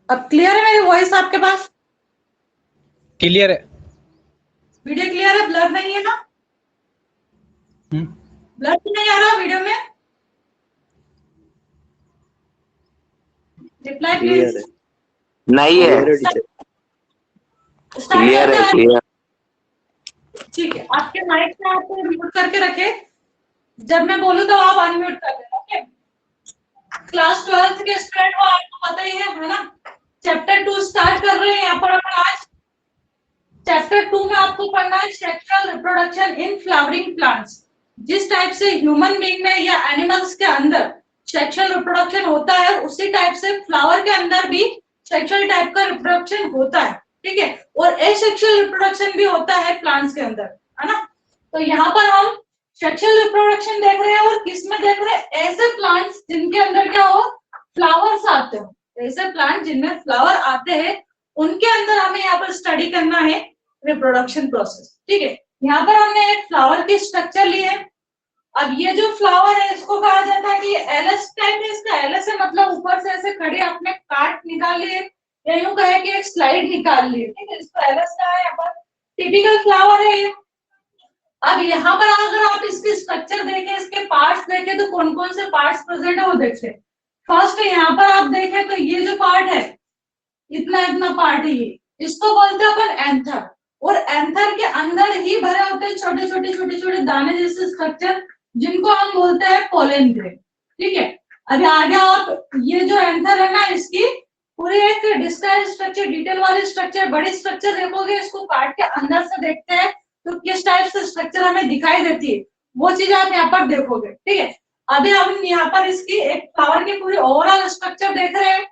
अब क्लियर है मेरी वॉइस आपके पास? क्लियर है। वीडियो क्लियर है, ब्लर नहीं है ना? ब्लर तो नहीं आ रहा वीडियो में? Reply clear please. है। नहीं है। क्लियर है, क्लियर। ठीक है, आपके माइक से आप म्यूट करके रखे, जब मैं बोलूं तो आप अनम्यूट कर देना। ओके, क्लास 12th के स्टूडेंट को आपको पता ही है ना? चैप्टर 2 स्टार्ट कर रहे हैं यहाँ पर अपन आज। चैप्टर 2 में आपको पढ़ना है sexual reproduction in flowering plants. जिस टाइप से ह्यूमन बीइंग में या एनिमल्स के अंदर सेक्सुअल रिप्रोडक्शन होता है, उसी टाइप से फ्लावर के अंदर भी सेक्सुअल टाइप का रिप्रोडक्शन होता है। ठीक है, और एसेक्सुअल रिप्रोडक्शन भी होता है प्लांट्स के अंदर, है ना? तो यहाँ पर हम सेक्सुअल रिप्रोडक्शन देख रहे हैं, और किस में देख रहे हैं? ऐसे प्लांट्स जिनके अंदर क्या हो, फ्लावर्स आते हो। ऐसे प्लांट जिनमें फ्लावर आते हैं, उनके अंदर हमें यहाँ पर स्टडी करना है रिप्रोडक्शन प्रोसेस। ठीक है, यहाँ पर हमने एक फ्लावर की स्ट्रक्चर ली है। अब ये जो फ्लावर है इसको कहा जाता है कि एलएस टाइप है। इसका एलएस है मतलब ऊपर से ऐसे खड़े आपने काट निकाल लिए, या यूं कहे कि एक स्लाइड निकाल ली। ठीक है, इसको एलएस कहा है। यहाँ पर टिपिकल फ्लावर है ये। अब यहाँ पर अगर आप इसकी स्ट्रक्चर देखें, इसके पार्ट्स देखें, तो कौन कौन से पार्ट्स प्रेजेंट है वो देखते हैं। फर्स्ट यहाँ पर आप देखें तो ये जो पार्ट है, इतना इतना पार्ट है, ये इसको बोलते हैं अपन एंथर। और एंथर के अंदर ही भरे होते हैं छोटे छोटे छोटे छोटे दाने जैसे स्ट्रक्चर, जिनको हम बोलते हैं पोलन ग्रेन। ठीक है, अभी आगे आप ये जो एंथर है ना, इसकी पूरी एक डिस्क्राइब स्ट्रक्चर, डिटेल वाली स्ट्रक्चर, बड़ी स्ट्रक्चर देखोगे, इसको काट के अंदर से देखते हैं तो किस टाइप से स्ट्रक्चर हमें दिखाई देती है, वो चीज आप यहाँ पर देखोगे। ठीक है, अभी हम यहाँ पर इसकी एक फ्लावर की पूरी ओवरऑल स्ट्रक्चर देख रहे हैं।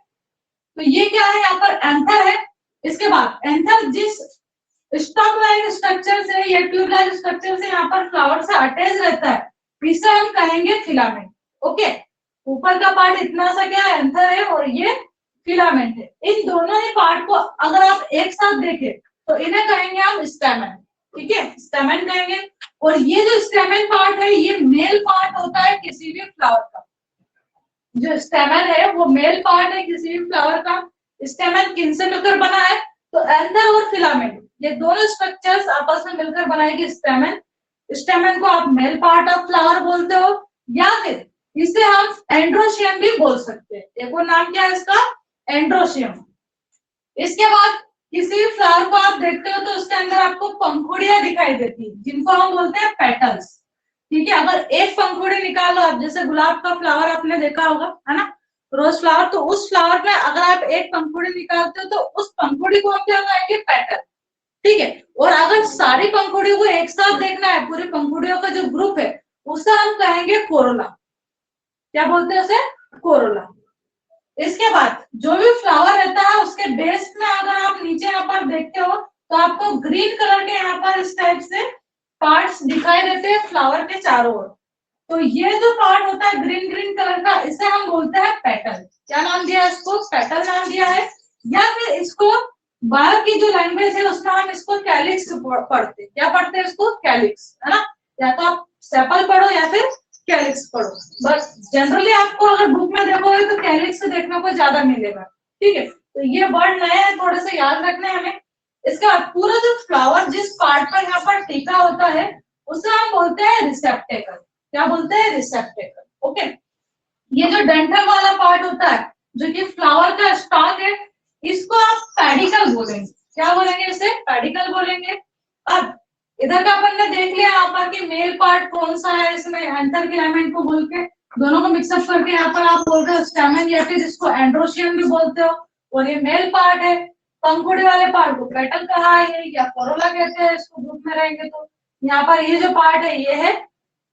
तो ये क्या है, यहाँ पर एंथर है। इसके बाद एंथर जिस स्टॉक लाइक स्ट्रक्चर से या ट्यूब लाइक स्ट्रक्चर से यहाँ पर फ्लावर से अटैच रहता है, इसे हम कहेंगे फिलामेंट। ओके, ऊपर का पार्ट इतना सा क्या है, एंथर है, और ये फिलामेंट है। इन दोनों ही पार्ट को अगर आप एक साथ देखें तो इन्हें कहेंगे हम स्टैमेन। ठीक है, स्टैमेन कहेंगे। और ये जो स्टैमेन पार्ट है, ये मेल पार्ट होता है किसी भी फ्लावर का। जो स्टेमन है वो मेल पार्ट है किसी भी फ्लावर का। स्टेमन किनसे मिलकर बना है? तो एंथर और फिलामेंट, ये दोनों स्ट्रक्चर्स आपस में मिलकर बनाएगी स्टेमन। स्टेमन को आप मेल पार्ट ऑफ फ्लावर बोलते हो, या फिर इसे हम एंड्रोशियम भी बोल सकते हैं। एक और नाम क्या है इसका? एंड्रोशियम। इसके बाद किसी भी फ्लावर को आप देखते हो तो उसके अंदर आपको पंखुड़ियां दिखाई देती है, जिनको हम बोलते हैं पेटल्स। ठीक है, अगर एक पंखुड़ी निकालो आप, जैसे गुलाब का फ्लावर आपने देखा होगा, है ना, रोज फ्लावर, तो उस फ्लावर में अगर आप एक पंखुड़ी निकालते हो तो उस पंखुड़ी को हम क्या कहेंगे? पेटल। ठीक है, और अगर सारी पंखुड़ियों को एक साथ देखना है, पूरी पंखुड़ियों का जो ग्रुप है, उसे हम कहेंगे कोरोला। क्या बोलते हैं उसे? कोरोला। इसके बाद जो भी फ्लावर रहता है, उसके बेस में अगर आप नीचे यहाँ पर देखते हो तो आपको ग्रीन कलर के यहाँ पर इस टाइप से पार्ट्स दिखाई देते हैं फ्लावर के चारों ओर। तो ये जो पार्ट होता है ग्रीन ग्रीन कलर का, इसे हम बोलते हैं पेटल। क्या नाम दिया है इसको? पेटल नाम दिया है। या फिर इसको बायो की जो लैंग्वेज है उसमें हम इसको कैलिक्स पढ़ते हैं। क्या पढ़ते हैं इसको? कैलिक्स, है ना? या तो आप सेपल पढ़ो या फिर कैलिक्स पढ़ो, बस जनरली आपको अगर बुक में देखोगे तो कैलिक्स से देखने को ज्यादा मिलेगा। ठीक है, तो ये वर्ड नए हैं, थोड़े से याद रखने हैं हमें। इसका पूरा जो फ्लावर जिस पार्ट पर यहाँ पर टीका होता है, उसे हम बोलते हैं रिसेप्टेकल। क्या बोलते हैं? रिसेप्टेकल। ओके, ये जो डंठल वाला पार्ट होता है, जो कि फ्लावर का स्टॉक है, इसको आप पेडिकल बोलेंगे। क्या बोलेंगे? इसे पेडिकल बोलेंगे। अब इधर का अपन ने देख लिया यहाँ पर कि मेल पार्ट कौन सा है, इसमें एंथर फिलामेंट को बोल के दोनों को मिक्सअप करके यहाँ पर आप बोल रहे हो स्टैमेन, या फिर इसको एंड्रोशियम भी बोलते हो, और ये मेल पार्ट है। पंखुड़ी वाले पार्ट को पेटल कहा है, या कोरोला कहते हैं इसको ग्रुप में रहेंगे तो। यहाँ पर ये जो पार्ट है ये है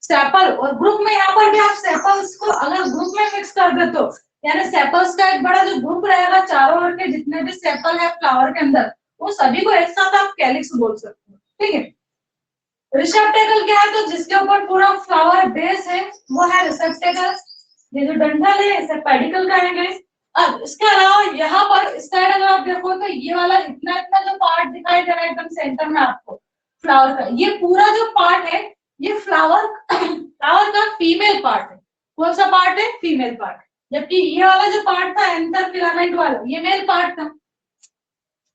सेपल, और ग्रुप में यहाँ पर भी आप सेपल्स को अगर ग्रुप में मिक्स कर दे तो, यानी सेपल्स का एक बड़ा जो ग्रुप रहेगा, चारों ओर के जितने भी सेपल है फ्लावर के अंदर, वो सभी को एक साथ आप कैलिक्स बोल सकते हो। ठीक है, रिसेप्टेकल क्या है? तो जिसके ऊपर पूरा फ्लावर बेस है वो है रिसेप्टेकल। ये जो डंठल है इसे पेडिकल कहेंगे। अब इसके अलावा यहाँ पर इस साइड अगर आप देखो तो ये वाला इतना इतना जो पार्ट दिखाई दे रहा है एकदम सेंटर में आपको फ्लावर का, ये पूरा जो पार्ट है ये फ्लावर का फीमेल पार्ट है। कौन सा पार्ट है? Female part. जबकि ये वाला जो पार्ट था एंथर फिलामेंट वाला, ये मेल पार्ट था।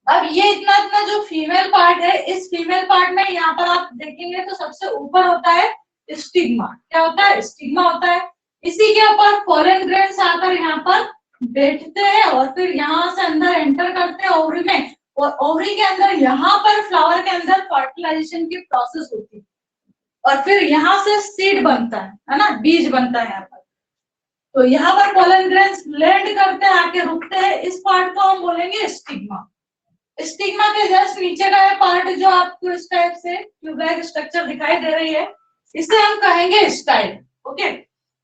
अब ये इतना इतना जो फीमेल पार्ट है, इस फीमेल पार्ट में यहाँ पर आप देखेंगे तो सबसे ऊपर होता है स्टिग्मा। क्या होता है? स्टिग्मा होता है। इसी के ऊपर पोलन ग्रेन्स आकर यहाँ पर बैठते हैं और फिर यहाँ से अंदर एंटर करते हैं ओवरी में, और ओवरी के अंदर यहाँ पर फ्लावर के अंदर फर्टिलाइजेशन की प्रोसेस होती है और फिर यहाँ से सीड बनता है ना, बीज बनता है यहाँ पर। तो यहाँ पर पोलन ग्रेन्स लैंड करते हैं, आके रुकते हैं। इस पार्ट को हम बोलेंगे स्टिग्मा। स्टिग्मा के जस्ट नीचे का है पार्ट जो आपको इस टाइप से ट्यूबलाइक स्ट्रक्चर दिखाई दे रही है, इसे हम कहेंगे स्टाइल। ओके,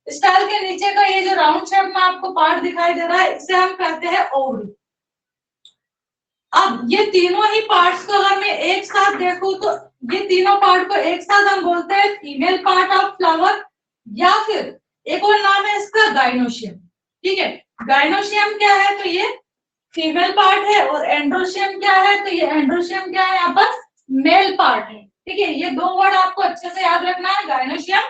स्टाइल के नीचे का ये जो राउंड शेप में आपको पार्ट दिखाई दे रहा है, इसे हम कहते हैं ओवरी। अब ये तीनों ही पार्ट्स को अगर मैं एक साथ देखूं तो ये तीनों पार्ट को एक साथ हम बोलते हैं फीमेल पार्ट ऑफ फ्लावर, या फिर एक और नाम है इसका गाइनोशियम। ठीक है, गाइनोशियम क्या है? तो ये फीमेल पार्ट है, और एंड्रोशियम क्या है? तो ये एंड्रोशियम क्या है? यहाँ पर मेल पार्ट है। ठीक है, ये दो वर्ड आपको अच्छे से याद रखना है, गाइनोशियम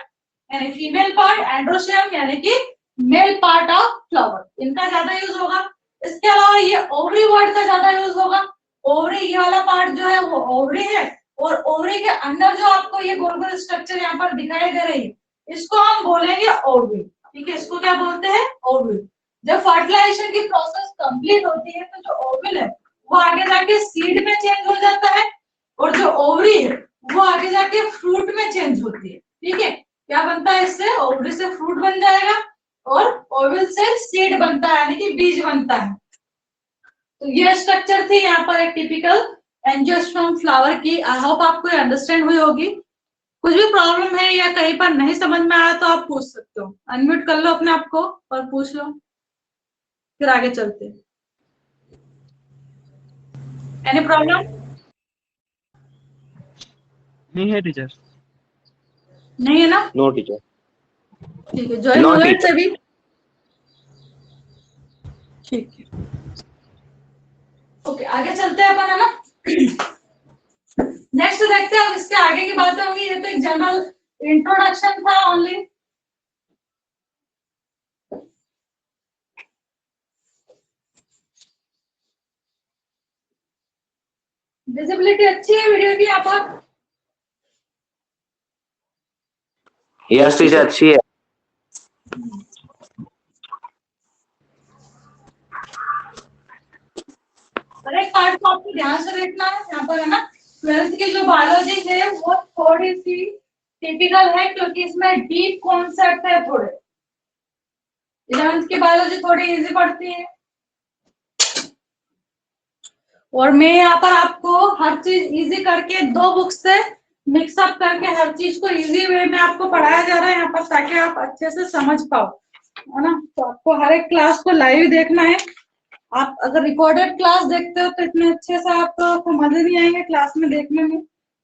यानी फीमेल पार्ट, एंड्रोशियम यानी कि मेल पार्ट ऑफ फ्लावर, इनका ज्यादा यूज होगा। इसके अलावा ये ओवरी वर्ड का ज्यादा यूज होगा। ओवरी, ये वाला पार्ट जो है वो ओवरी है, और ओवरी के अंदर जो आपको ये गोल गोल स्ट्रक्चर यहाँ पर दिखाई दे रही है, इसको हम बोलेंगे ओवरी। ठीक है, इसको क्या बोलते हैं? ओवरी। जब फर्टिलाइजेशन की प्रोसेस कंप्लीट होती है तो जो ओवल है वो आगे जाके सीड में चेंज हो जाता है, और जो ओवरी है वो आगे जाके फ्रूट में चेंज होती है। ठीक है, क्या बनता है इससे? ओवरी से फ्रूट बन जाएगा और ओवल से सीड बनता है यानी कि बीज बनता है। तो ये स्ट्रक्चर थी यहाँ पर एक टिपिकल एंजियोस्पर्म फ्लावर की। आई होप आपको अंडरस्टैंड हुई होगी। कुछ भी प्रॉब्लम है या कहीं पर नहीं समझ में आया तो आप पूछ सकते हो। अनम्यूट कर लो अपने आप को और पूछ लो, फिर आगे चलते। Any problem? नहीं है टीचर। नहीं है ना? No teacher. ठीक है, ज्वाइन हो गए सभी? ठीक है, ओके, आगे चलते हैं अपन, है ना। नेक्स्ट देखते हैं, अब इसके आगे की बातें होंगी। ये तो एक जनरल इंट्रोडक्शन था ओनली। विजिबिलिटी अच्छी है वीडियो की यहाँ पर? यस टीचर, अच्छी है। और एक पार्ट को आपको ध्यान से देखना है यहाँ पर, है ना। 12th की जो बायोलॉजी है वो थोड़ी सी टिपिकल है, क्योंकि इसमें डीप कॉन्सेप्ट है थोड़े। 11th की बायोलॉजी थोड़ी इजी पड़ती है, और मैं यहाँ पर आपको हर चीज इजी करके 2 बुक से मिक्सअप करके हर चीज को इजी वे में आपको पढ़ाया जा रहा है यहाँ पर, ताकि आप अच्छे से समझ पाओ, है ना। तो आपको हर एक क्लास को लाइव देखना है। आप अगर रिकॉर्डेड क्लास देखते हो तो इतने अच्छे से आपको मजे नहीं आएंगे क्लास में देखने में,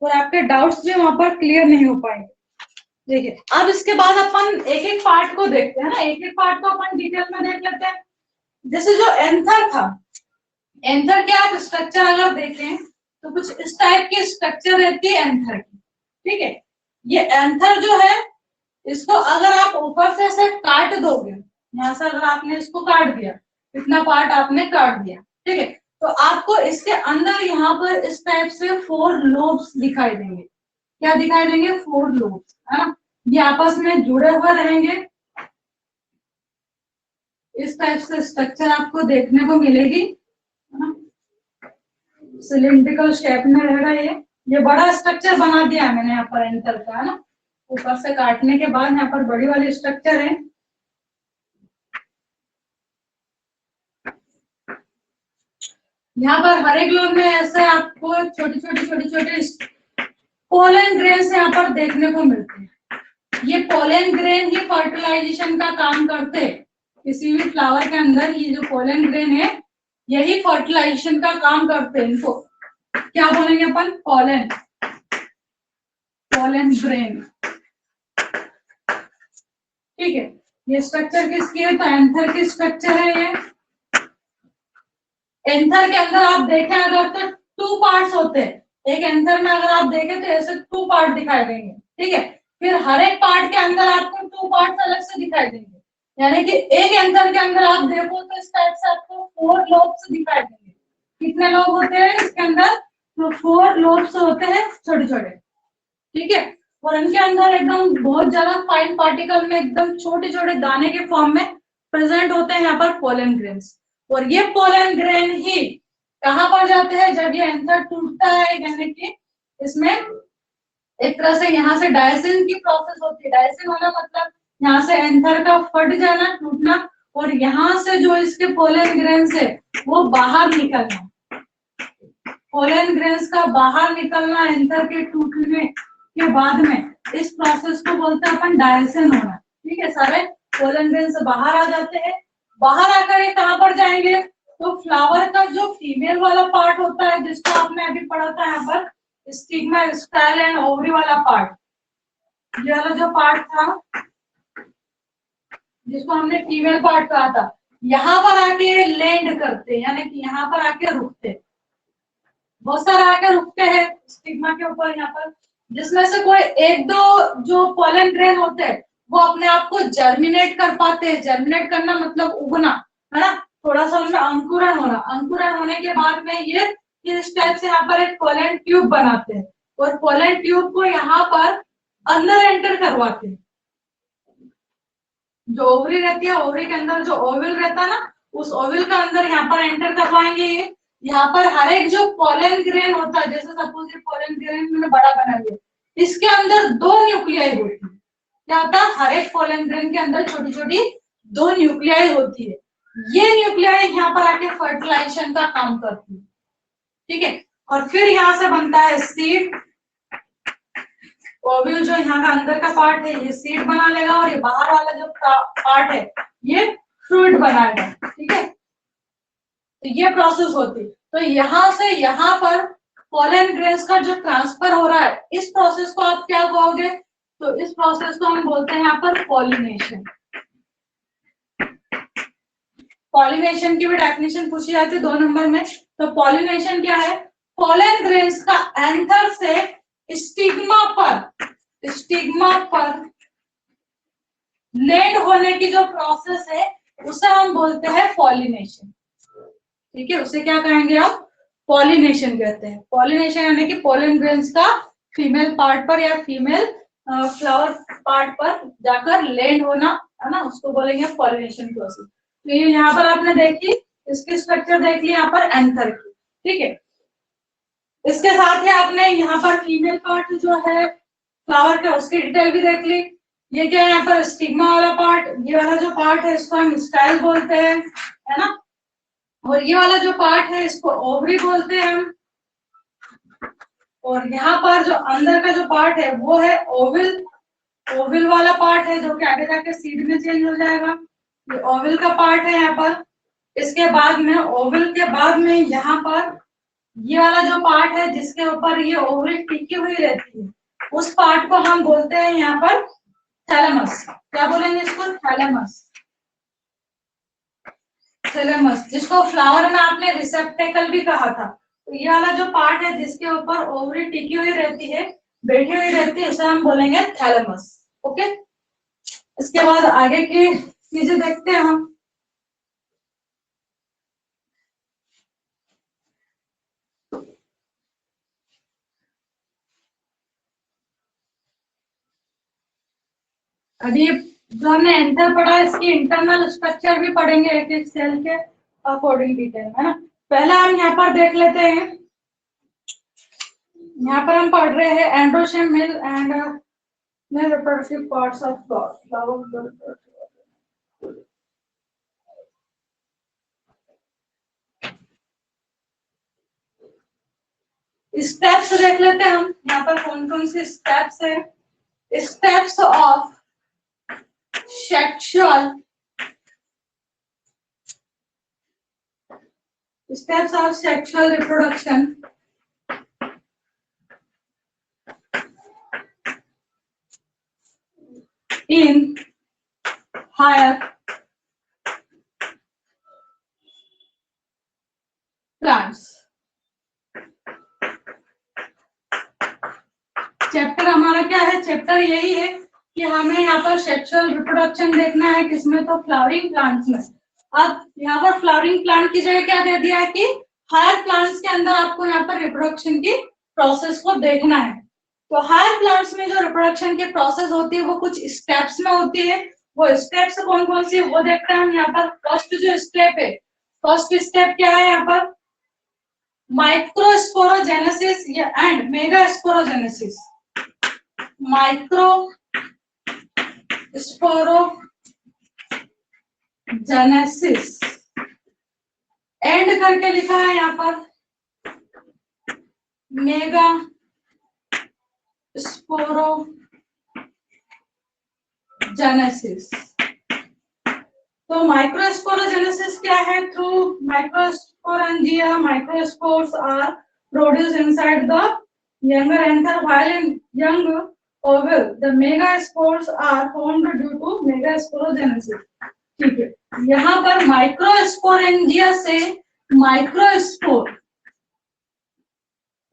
और आपके डाउट्स भी वहां पर क्लियर नहीं हो पाएंगे। देखिए, अब इसके बाद अपन एक एक पार्ट को देखते हैं ना, एक एक पार्ट को अपन डिटेल में देख लेते हैं। जैसे जो एंथर था, एंथर के आप स्ट्रक्चर अगर देखें तो कुछ इस टाइप की स्ट्रक्चर रहती है एंथर की। ठीक है, ये एंथर जो है, इसको अगर आप ऊपर से ऐसे काट दोगे, यहाँ से अगर आपने इसको काट दिया, इतना पार्ट आपने काट दिया, ठीक है, तो आपको इसके अंदर यहाँ पर इस टाइप से 4 लोब्स दिखाई देंगे। क्या दिखाई देंगे? 4 लोब्स, है ना। ये आपस में जुड़े हुए रहेंगे, इस टाइप से स्ट्रक्चर आपको देखने को मिलेगी, है ना। सिलिंड्रिकल शेप में रहेगा ये बड़ा स्ट्रक्चर बना दिया है मैंने यहाँ पर एंथर का, है ना। ऊपर से काटने के बाद यहाँ पर बड़ी वाली स्ट्रक्चर है। यहाँ पर हर एक लोग में ऐसे आपको छोटे छोटे पोलन ग्रेन्स यहाँ पर देखने को मिलते हैं। ये पोलन ग्रेन ही फर्टिलाइजेशन का काम करते हैं। किसी भी फ्लावर के अंदर ये जो पोलन ग्रेन है, यही फर्टिलाइजेशन का काम करते हैं। इनको क्या बोलेंगे अपन? Pollen grain. ठीक है, ये स्ट्रक्चर किसकी है? तो एंथर की स्ट्रक्चर है ये। एंथर के अंदर आप देखें अगर तो 2 पार्ट्स होते हैं। एक एंथर में अगर आप देखें तो ऐसे 2 पार्ट दिखाई देंगे। ठीक है, फिर हर एक पार्ट के अंदर आपको 2 पार्ट्स अलग से दिखाई देंगे। यानी कि एक एंथर के अंदर आप देखो तो इस टाइप से आपको 4 लोब्स दिखाई देंगे। कितने लोब होते हैं इसके अंदर? तो 4 लोब्स होते हैं छोटे छोटे, ठीक है। और इनके अंदर एकदम बहुत ज्यादा फाइन पार्टिकल में एकदम छोटे छोटे दाने के फॉर्म में प्रेजेंट होते हैं यहाँ पर पोलन ग्रेन्स। और ये पोलन ग्रेन ही कहाँ पर जाते हैं? जब ये एंथर टूटता है, यानी कि इसमें एक तरह से यहाँ से डायसिन की प्रोसेस होती है। डायसिन होना मतलब यहाँ से एंथर का फट जाना, टूटना, और यहाँ से जो इसके पोलन ग्रेन्स है वो बाहर निकलना। पोलन ग्रेन्स का बाहर निकलना एंथर के टूटने के बाद में, इस प्रोसेस को बोलते हैं अपन डायसिन होना, ठीक है। सारे पोलन ग्रेन्स बाहर आ जाते हैं। बाहर आकर ये कहाँ पर जाएंगे? तो फ्लावर का जो फीमेल वाला पार्ट होता है, जिसको आपने अभी पढ़ा था यहाँ पर, स्टिग्मा, स्टाइल एंड ओवरी वाला पार्ट, ये वाला जो पार्ट था जिसको हमने फीमेल पार्ट कहा था, यहाँ पर आके लैंड करते, यानी कि यहाँ पर आके रुकते, बहुत सारे आके रुकते हैं स्टिग्मा के ऊपर यहाँ पर, जिसमें से कोई एक दो जो पोलन ग्रेन होते हैं वो अपने आप को जर्मिनेट कर पाते हैं। जर्मिनेट करना मतलब उगना, है ना, थोड़ा सा उनमें अंकुरन होना। अंकुरन होने के बाद में ये इस टाइप से यहाँ पर एक पोलन ट्यूब बनाते हैं, और पोलन ट्यूब को यहाँ पर अंदर एंटर करवाते हैं। जो ओवरी रहती है, ओवरी के अंदर जो ओवल रहता है ना, उस ओवल का अंदर यहाँ पर एंटर करवाएंगे। ये यहाँ पर हर एक जो पोलन ग्रेन होता है, जैसे सपोज ये पोलन ग्रेन मैंने बड़ा बना लिया, इसके अंदर 2 न्यूक्लियाई होती है। क्या होता है? हर एक पोलन ग्रेन के अंदर छोटी छोटी 2 न्यूक्लियाई होती है। ये न्यूक्लियाई यहाँ पर आके फर्टिलाइजेशन का काम करती है, ठीक है। और फिर यहाँ से बनता है सीड। ओव्यूल जो यहाँ का अंदर का पार्ट है ये सीड बना लेगा, और ये बाहर वाला जो पार्ट है ये फ्रूट बनाएगा, ठीक है। तो ये प्रोसेस होती है। तो यहाँ से यहाँ पर पोलन ग्रेन्स का जो ट्रांसफर हो रहा है, इस प्रोसेस को आप क्या कहोगे? तो इस प्रोसेस को हम बोलते हैं यहाँ पर पॉलिनेशन। पॉलिनेशन की भी डेफिनेशन पूछी जाती है 2 नंबर में। तो पॉलिनेशन क्या है? पोलन ग्रेन्स का एंथर से स्टिग्मा पर लैंड होने की जो प्रोसेस है उसे हम बोलते हैं पॉलिनेशन, ठीक है। उसे क्या कहेंगे आप? पॉलिनेशन कहते हैं। पॉलिनेशन यानी कि पोलन ग्रेन्स का फीमेल पार्ट पर या फीमेल फ्लावर पार्ट पर जाकर लैंड होना, है ना, उसको बोलेंगे पॉलिनेशन प्रोसेस। तो ये यहाँ पर आपने देखी, इसकी स्ट्रक्चर देख ली यहाँ पर एंथर की, ठीक है। इसके साथ ही आपने यहाँ पर फीमेल पार्ट जो है फ्लावर का, उसकी डिटेल भी देख ली। ये क्या है? यहाँ पर स्टिग्मा वाला पार्ट, ये वाला जो पार्ट है इसको हम स्टाइल बोलते हैं, है ना। और ये वाला जो पार्ट है इसको ओवरी बोलते हैं हम। और यहाँ पर जो अंदर का जो पार्ट है वो है ओवल। ओवल वाला पार्ट है जो कि आगे जाके सीड में चेंज हो जाएगा। ये ओवल का पार्ट है यहाँ पर। इसके बाद में ओवल के बाद में यहाँ पर ये वाला जो पार्ट है जिसके ऊपर ये ओवरी टिकी हुई रहती है, उस पार्ट को हम बोलते हैं यहाँ पर थैलेमस। क्या बोलेंगे इसको? थैलेमस। थैलेमस, जिसको फ्लावर में आपने रिसेप्टेकल भी कहा था। तो ये वाला जो पार्ट है जिसके ऊपर ओवरी टिकी हुई रहती है, बैठी हुई रहती है, इसे हम बोलेंगे थैलेमस। ओके, इसके बाद आगे की चीजें देखते हैं हम। अभी जो हमने एंटर पढ़ा इसकी इंटरनल स्ट्रक्चर भी पढ़ेंगे एक एक सेल के अकॉर्डिंग डिटेल, है ना। पहला हम यहाँ पर देख लेते हैं। यहाँ पर हम पढ़ रहे हैं androecium mill and reproductive parts of flower. Steps देख लेते हैं हम यहाँ पर कौन कौन से स्टेप्स है। Steps of sexual reproduction in higher plants. Chapter हमारा क्या है? चैप्टर यही है कि हमें यहाँ पर सेक्सुअल रिप्रोडक्शन देखना है किसमें, तो फ्लावरिंग प्लांट्स में। अब यहाँ पर फ्लावरिंग प्लांट की जगह क्या दे दिया है कि हायर प्लांट्स के अंदर आपको यहाँ पर रिप्रोडक्शन की प्रोसेस को देखना है। तो हायर प्लांट्स में जो रिप्रोडक्शन की प्रोसेस होती है वो कुछ स्टेप्स में होती है। वो स्टेप्स कौन कौन सी वो देखते हैं हम यहाँ पर। फर्स्ट जो स्टेप है, फर्स्ट स्टेप क्या है यहाँ पर, microsporogenesis and megasporogenesis. Microsporogenesis and करके लिखा है यहाँ पर मेगा स्पोरोजेनेसिस। तो माइक्रोस्पोरोजेनेसिस क्या है, through microsporangia microspores are produced inside the younger anther while in young oval the megaspores are formed due to megasporogenesis। ठीक है, यहाँ पर माइक्रोस्पोरेंजिया से माइक्रोस्पोर,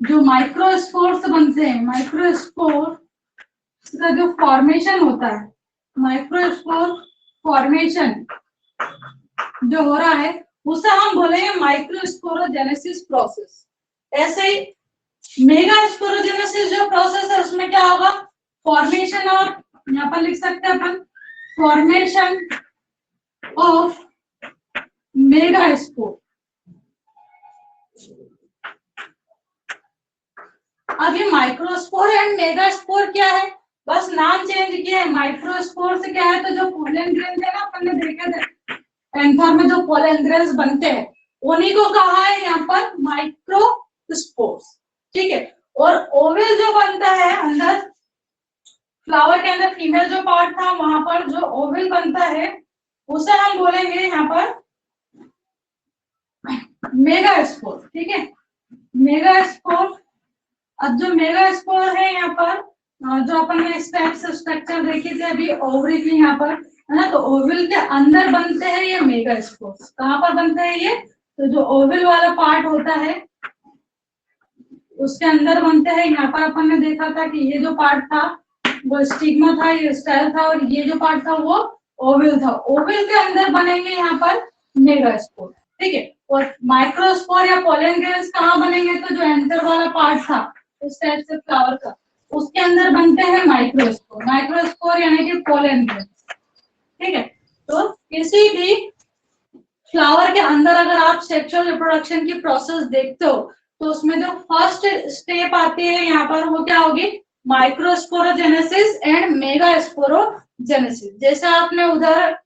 जो माइक्रोस्पोर्स बनते हैं, माइक्रोस्पोर का जो फॉर्मेशन होता है, माइक्रोस्पोर फॉर्मेशन जो हो रहा है उसे हम बोलेंगे माइक्रोस्पोरोजेनेसिस प्रोसेस। ऐसे ही मेगास्पोरोजेनेसिस जो प्रोसेस है उसमें क्या होगा, फॉर्मेशन, और यहाँ पर लिख सकते हैं अपन फॉर्मेशन ऑफ मेगास्पोर। अब ये माइक्रोस्पोर एंड मेगास्पोर क्या है, बस नाम चेंज किया है। माइक्रोस्पोर से क्या है, तो जो पोलन ग्रेन्स है ना अपन ने देखे थे एंथर में जो पोलन ग्रेन्स बनते हैं उन्हीं को कहा है यहाँ पर माइक्रोस्पोर्स। ठीक है, और ओवल जो बनता है अंदर फ्लावर के अंदर फीमेल जो पार्ट था वहां पर जो ओवल बनता है उसे हम बोलेंगे यहाँ पर मेगास्पोर। ठीक है, मेगास्पोर। अब जो मेगास्पोर है यहाँ पर जो अपन ने स्टेप्स स्ट्रक्चर देखी थी अभी ओवरी की यहाँ पर है ना, तो ओवल के अंदर बनते हैं ये मेगास्पोर्स। कहाँ पर बनते हैं ये, तो जो ओवल वाला पार्ट होता है उसके अंदर बनते हैं। यहाँ पर अपन ने देखा था कि ये जो पार्ट था वो स्टिग्मा था, ये स्टाइल था, और ये जो पार्ट था वो ओवल था। ओवल के अंदर बनेंगे यहाँ पर मेगास्पोर। ठीक है, और माइक्रोस्पोर या पोलन ग्रेन्स कहाँ बनेंगे, तो जो एंथर वाला पार्ट था इस टाइप से फ्लावर का उसके अंदर बनते हैं माइक्रोस्पोर। माइक्रोस्पोर यानी कि पोलन ग्रेन्स। ठीक है, तो किसी भी फ्लावर के अंदर अगर आप सेक्सुअल रिप्रोडक्शन की प्रोसेस देखते हो तो उसमें जो फर्स्ट स्टेप आती है यहाँ पर वो क्या होगी, माइक्रोस्पोरोजेनेसिस एंड मेगास्पोरोजेनेसिस। जैसे आपने उधर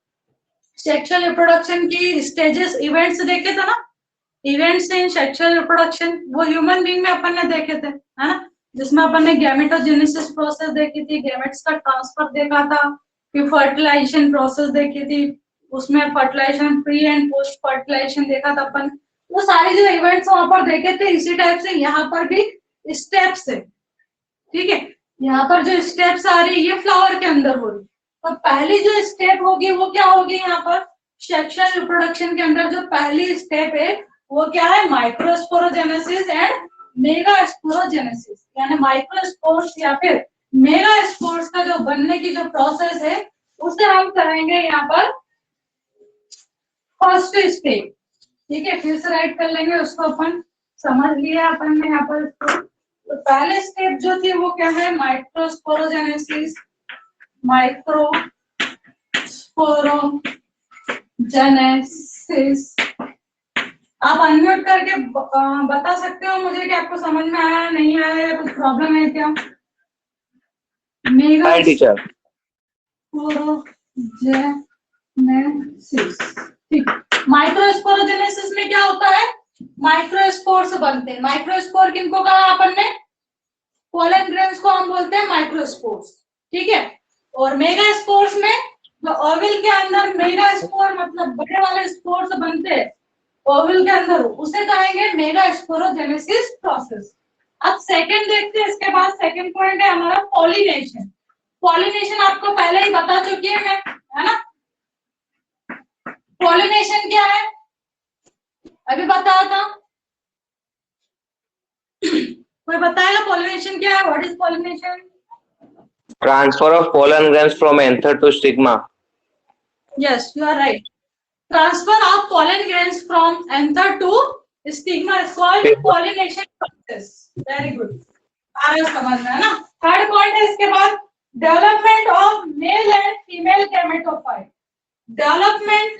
सेक्सुअल रिप्रोडक्शन की स्टेजेस इवेंट्स देखे थे ना, इवेंट्स इन सेक्सुअल रिप्रोडक्शन, वो ह्यूमन बीइंग में अपन ने देखे थे है ना, जिसमें अपन ने गैमेटोजेनेसिस प्रोसेस देखी थी, गैमेट्स का ट्रांसफर देखा था, फिर फर्टिलाइजेशन प्रोसेस देखी थी, उसमें fertilization pre and post fertilization देखा था अपन। वो सारे जो इवेंट्स वहां पर देखे थे इसी टाइप से यहाँ पर भी स्टेप्स है। ठीक है, यहाँ पर जो स्टेप्स आ रही है ये फ्लावर के अंदर हो रही, तो पहली जो स्टेप होगी वो क्या होगी, यहाँ पर सेक्सुअल रिप्रोडक्शन के अंदर जो पहली स्टेप है वो क्या है, माइक्रोस्पोरोजेनेसिस एंड मेगास्पोरोजेनेसिस। यानी माइक्रोस्पोर्स या फिर मेगास्पोर्स का जो बनने की जो प्रोसेस है उसे हम करेंगे यहाँ पर फर्स्ट स्टेप। ठीक है, फिर से राइट कर लेंगे उसको, अपन समझ लिया अपन ने यहाँ पर। तो पहले स्टेप जो थी वो क्या है, माइक्रोस्पोरोजेनेसिस। माइक्रोस्पोरोजेनेसिस। आप अनम्यूट करके बता सकते हो मुझे कि आपको समझ में आया नहीं आया या कुछ प्रॉब्लम है क्या। Mega teacher sporogenesis. ठीक, माइक्रोस्पोरोजेनेसिस में क्या होता है, माइक्रोस्पोर्स बनते हैं। माइक्रोस्पोर किनको कहा अपन ने, पोलन ग्रेन्स को हम बोलते हैं माइक्रोस्पोर्स। ठीक है, और मेगास्पोर्स में जो ओवल के अंदर मेगास्पोर मतलब बड़े वाले स्पोर्स बनते हैं ओवल के अंदर, उसे कहेंगे मेगास्पोरोजेनेसिस प्रोसेस। अब सेकंड देखते हैं, इसके बाद सेकंड पॉइंट है हमारा पॉलिनेशन। पॉलिनेशन आपको पहले ही बता चुकी है मैं, है ना। पॉलिनेशन क्या है अभी बताया था, कोई बताएगा पॉलिनेशन क्या है, what is pollination. Transfer of pollen grains from anther to stigma. Yes, you are right. Transfer of pollen grains from anther to stigma is called pollination process. Very good. आगे समझ में है ना. थर्ड पॉइंट है इसके बाद development of male and female gametophyte. Development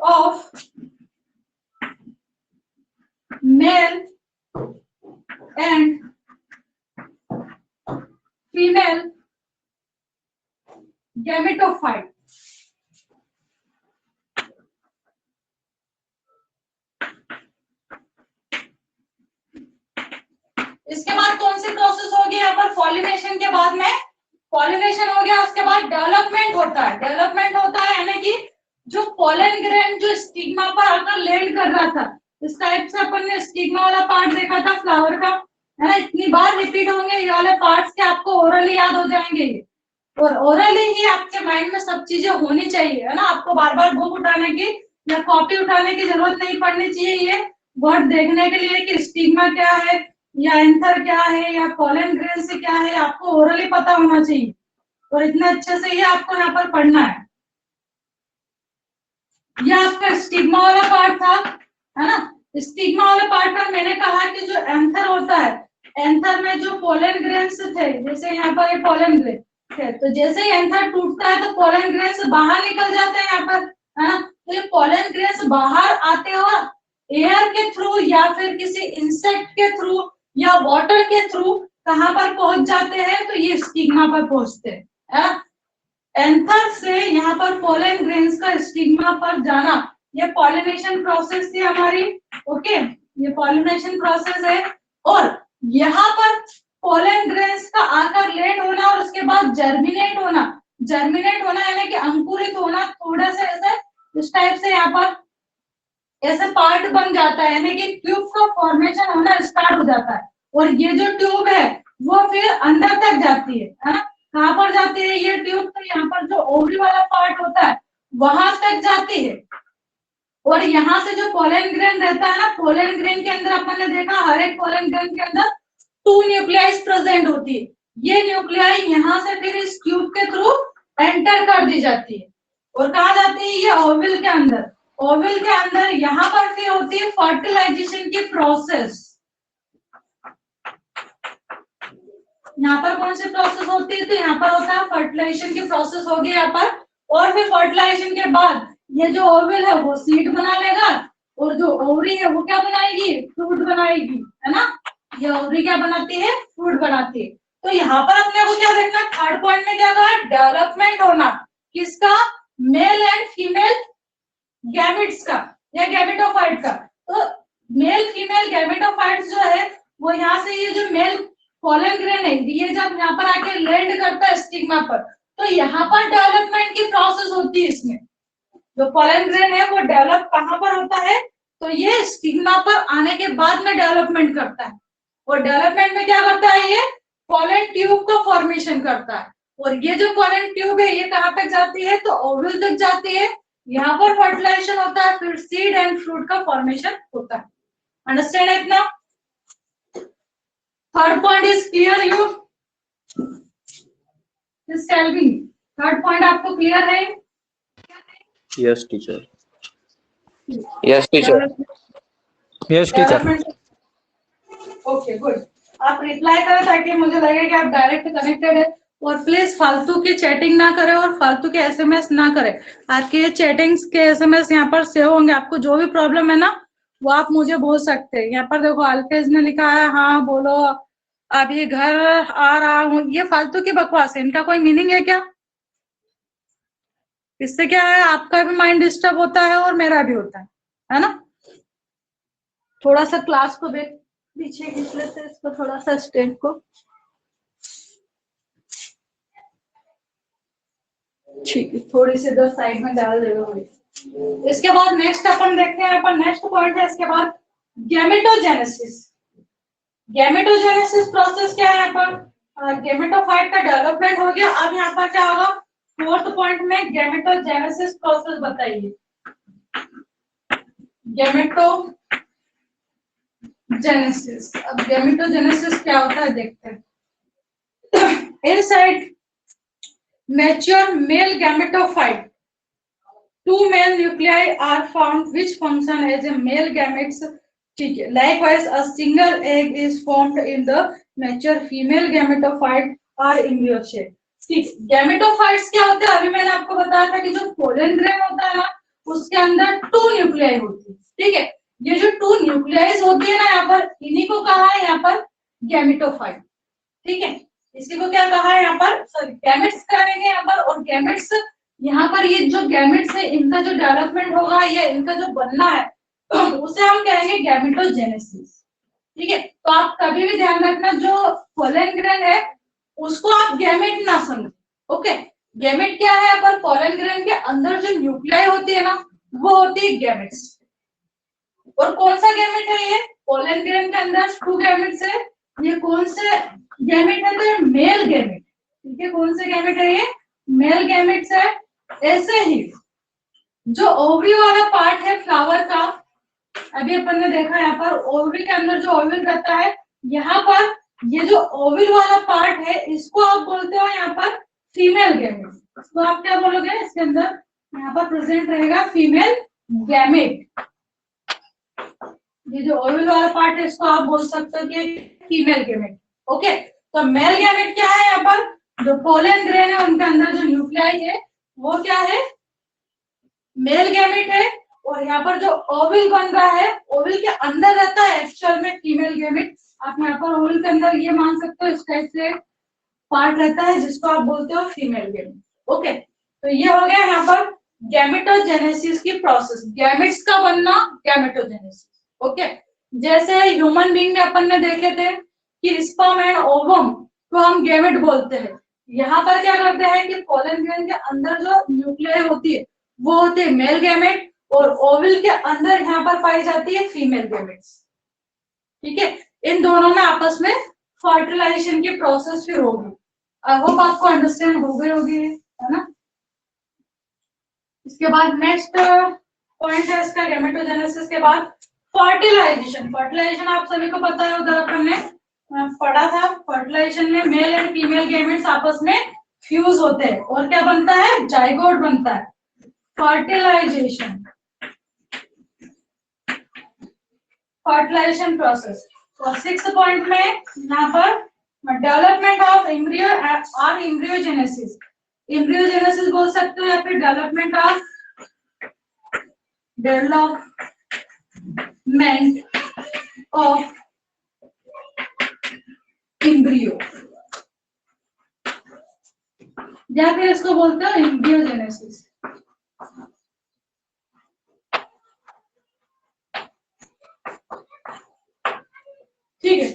of male and female gametophyte. इसके बाद कौन सी प्रोसेस होगी यहाँ पर? पॉलिनेशन के बाद में पॉलिनेशन हो गया, उसके बाद डेवलपमेंट होता है. डेवलपमेंट होता है यानी कि जो पोलन ग्रेन जो स्टिग्मा पर आकर लैंड कर रहा था, इस टाइप से अपन ने स्टिग्मा वाला पार्ट देखा था फ्लावर का, है ना. इतनी बार रिपीट होंगे ये वाले पार्ट्स के, आपको ओरली याद हो जाएंगे ये. और ओरली ही आपके माइंड में सब चीजें होनी चाहिए, है ना. आपको बार बार बुक उठाने की या कॉपी उठाने की जरूरत नहीं पड़नी चाहिए. ये वर्ड देखने के लिए कि स्टिग्मा क्या है या एंथर क्या है या पोलन ग्रेन से क्या है, आपको ओरली पता होना चाहिए. और इतने अच्छे से ये आपको यहाँ पर पढ़ना है. ये आपका स्टिग्मा वाला पार्ट था, है ना. स्टिग्मा वाले पार्ट पर मैंने कहा कि जो एंथर होता है, एंथर में जो पोलन ग्रेन्स थे, जैसे यहाँ पर ये पोलन ग्रेन थे, तो जैसे ही एंथर टूटता है तो पोलन ग्रेन्स बाहर निकल जाते हैं यहाँ पर, है ना. तो ये पोलन ग्रेन्स बाहर आते हो एयर के थ्रू या फिर किसी इंसेक्ट के थ्रू या वाटर के थ्रू कहाँ पर पहुंच जाते हैं? तो ये स्टिग्मा पर पहुंचते हैं. एंथर से यहाँ पर पोलन ग्रेन्स का स्टिग्मा पर जाना, ये पॉलिनेशन प्रोसेस थी हमारी. ओके, ये पॉलिनेशन प्रोसेस है. और यहाँ पर पोलन ग्रेन्स का आकर लैंड होना और उसके बाद जर्मिनेट होना. जर्मिनेट होना यानी कि अंकुरित होना, थोड़ा सा ऐसे इस टाइप से यहाँ पर ऐसे पार्ट बन जाता है, यानी कि ट्यूब का फॉर्मेशन होना स्टार्ट हो जाता है. और ये जो ट्यूब है वो फिर अंदर तक जाती है ना. कहाँ पर जाती है ये ट्यूब? तो यहाँ पर जो ओवरी वाला पार्ट होता है वहां तक जाती है. और यहाँ से जो पोलन ग्रेन रहता है ना, पोलन ग्रेन के अंदर अपन ने देखा हर एक पोलन ग्रेन के अंदर 2 न्यूक्लियाइज प्रेजेंट होती है. ये न्यूक्लियाई यहाँ से फिर इस ट्यूब के थ्रू एंटर कर दी जाती है. और कहा जाती है? ये ओवल के अंदर. ओवल के अंदर यहाँ पर फिर होती है फर्टिलाइजेशन की प्रोसेस. यहाँ पर कौन सी प्रोसेस होती है? तो यहाँ पर होता है फर्टिलाइजेशन की प्रोसेस होगी यहाँ पर. और फिर फर्टिलाइजेशन के बाद ये जो ओवल है वो सीड बना लेगा और जो ओवरी है वो क्या बनाएगी? फ्रूट बनाएगी, है ना. ये ओवरी क्या बनाती है? फ्रूट बनाती है. तो यहाँ पर अपने को क्या देखना? थर्ड पॉइंट में क्या कहा? डेवलपमेंट होना. किसका? मेल एंड फीमेल गैमेट्स का या गैमेटोफाइट का. तो मेल फीमेल गैमेटोफाइट्स जो है वो यहाँ से ये जो मेल पोलन ग्रेन है ये जब यहाँ पर आके लैंड करता है स्टिग्मा पर, तो यहाँ पर डेवलपमेंट की प्रोसेस होती है. इसमें जो पोलन ग्रेन है वो डेवलप कहाँ पर होता है? तो ये स्टिग्मा पर आने के बाद में डेवलपमेंट करता है. और डेवलपमेंट में क्या करता है? ये पोलन ट्यूब का फॉर्मेशन करता है. और ये जो पोलन ट्यूब है ये कहाँ तक जाती है? तो ओवल तक जाती है. यहाँ पर फर्टिलाइजेशन होता है, फिर सीड एंड फ्रूट का फॉर्मेशन होता है. अंडरस्टैंड है इतना? Third point is clear you? Just tell me. Third point आपको क्लियर है? Yes, teacher. Yes, teacher. Yes teacher. Okay good. आप रिप्लाई करें ताकि मुझे लगे कि आप डायरेक्ट कनेक्टेड है. और प्लीज फालतू की चैटिंग ना करें और फालतू के एसएमएस ना करें. आपके ये चैटिंग्स के एसएमएस यहाँ पर सेव होंगे. आपको जो भी प्रॉब्लम है ना वो आप मुझे बोल सकते हैं. यहाँ पर देखो अल्फेज ने लिखा है हाँ बोलो अभी घर आ रहा हूँ. ये फालतू की बकवास है, इनका कोई मीनिंग है क्या? इससे क्या है? आपका भी माइंड डिस्टर्ब होता है और मेरा भी होता है ना. थोड़ा सा क्लास को पीछे खींच लेते हैं इसको, थोड़ा सा स्टैंड को. ठीक है, थोड़ी सी इधर साइड में डाल देगा. इसके बाद नेक्स्ट अपन देखते हैं. अपन नेक्स्ट पॉइंट है इसके बाद गैमेटोजेनेसिस. गैमेटोजेनेसिस प्रोसेस क्या है? यहाँ पर गैमेटोफाइट का डेवलपमेंट हो गया. अब यहाँ पर क्या होगा? फोर्थ पॉइंट में गैमेटोजेनेसिस प्रोसेस बताइए. जेनेसिस। अब गैमेटोजेनेसिस क्या होता है देखते हैं। Inside mature male gametophyte, two male nuclei are found which function as a male gametes. ठीक है, likewise a single egg is formed in the mature female gametophyte or embryo shape. ठीक, gametophytes क्या होते हैं? अभी मैंने आपको बताया था कि जो पोलन ग्रेन होता है ना, उसके अंदर 2 न्यूक्लियाई होती है। ठीक है, ये जो 2 न्यूक्लियाइज होती है ना, यहाँ पर इन्हीं को कहा है यहाँ पर गैमेटोफाइट। ठीक है, इसी को क्या कहा है यहाँ पर, सॉरी गैमेट्स करेंगे यहाँ पर। और गैमेट्स यहाँ पर, ये जो गैमेट्स है इनका जो डेवलपमेंट होगा या इनका जो बनना है उसे हम कहेंगे गैमेटोजेनेसिस। ठीक है, तो आप कभी भी ध्यान रखना, जो पोलन ग्रेन है उसको आप गैमेट ना समझो। ओके, गैमेट क्या है? पर पोलन ग्रेन के अंदर जो न्यूक्लियाई होती है ना, वो होती है गैमेट्स। और कौन सा गैमेट है ये? पोलन ग्रेन के अंदर 2 गैमेट्स है। ये कौन से गैमेट है? तो मेल गैमेट। ठीक है, कौन से गैमेट है ये? मेल गैमेट्स है। ऐसे ही जो ओवरी वाला पार्ट है फ्लावर का, अभी अपन ने देखा यहाँ पर ओवरी के अंदर जो ओवल रहता है, यहाँ पर ये जो ओवल वाला पार्ट है इसको आप बोलते हो यहाँ पर फीमेल गैमेट। तो आप क्या बोलोगे? इसके अंदर यहाँ पर प्रेजेंट रहेगा फीमेल गैमेट। ये जो ओवल वाला पार्ट है इसको आप बोल सकते हो कि फीमेल गैमेट। ओके, तो मेल गैमेट क्या है? यहाँ पर जो पोलन ग्रेन है उनके अंदर जो न्यूक्लियाई है वो क्या है? मेल गैमेट है। और यहाँ पर जो ओवल बन रहा है, ओवल के अंदर रहता है एक्चुअल में फीमेल गैमेट। आप यहाँ पर ओवल के अंदर ये मान सकते हो इस टाइप से पार्ट रहता है जिसको आप बोलते हो फीमेल गैमेट। ओके, तो ये हो गया यहाँ पर गैमेटोजेनेसिस की प्रोसेस, गैमेट्स का बनना, गैमेटोजेनेसिस। ओके, जैसे ह्यूमन बीइंग में अपन ने देखे थे कि स्पर्म एंड ओवम को हम गैमेट बोलते हैं। यहाँ पर क्या करते हैं कि पोलन ग्रेन के अंदर जो न्यूक्लियाई होती है वो होती है मेल गैमेट, और ओवल के अंदर यहाँ पर पाई जाती है फीमेल गैमेट्स। ठीक है, इन दोनों में आपस में फर्टिलाइजेशन की प्रोसेस फिर होगी। आई होप आपको अंडरस्टैंड हो गई होगी, है ना। इसके बाद नेक्स्ट पॉइंट है इसका गैमेटोजेनेसिस के बाद फर्टिलाइजेशन। फर्टिलाइजेशन आप सभी को पता है, उधर अपन ने पढ़ा था। फर्टिलाइजेशन में मेल एंड फीमेल गैमेट्स आपस में फ्यूज होते हैं और क्या बनता है? जाइगोट बनता है। Fertilization, fertilization process. और 6 पॉइंट में यहाँ पर डेवलपमेंट ऑफ एम्ब्रियो और एम्ब्रियोजेनेसिस, एम्ब्रियोजेनेसिस बोल सकते हो या फिर डेवलपमेंट ऑफ एम्ब्रियो, या फिर इसको बोलते हो एम्ब्रियोजेनेसिस। ठीक है,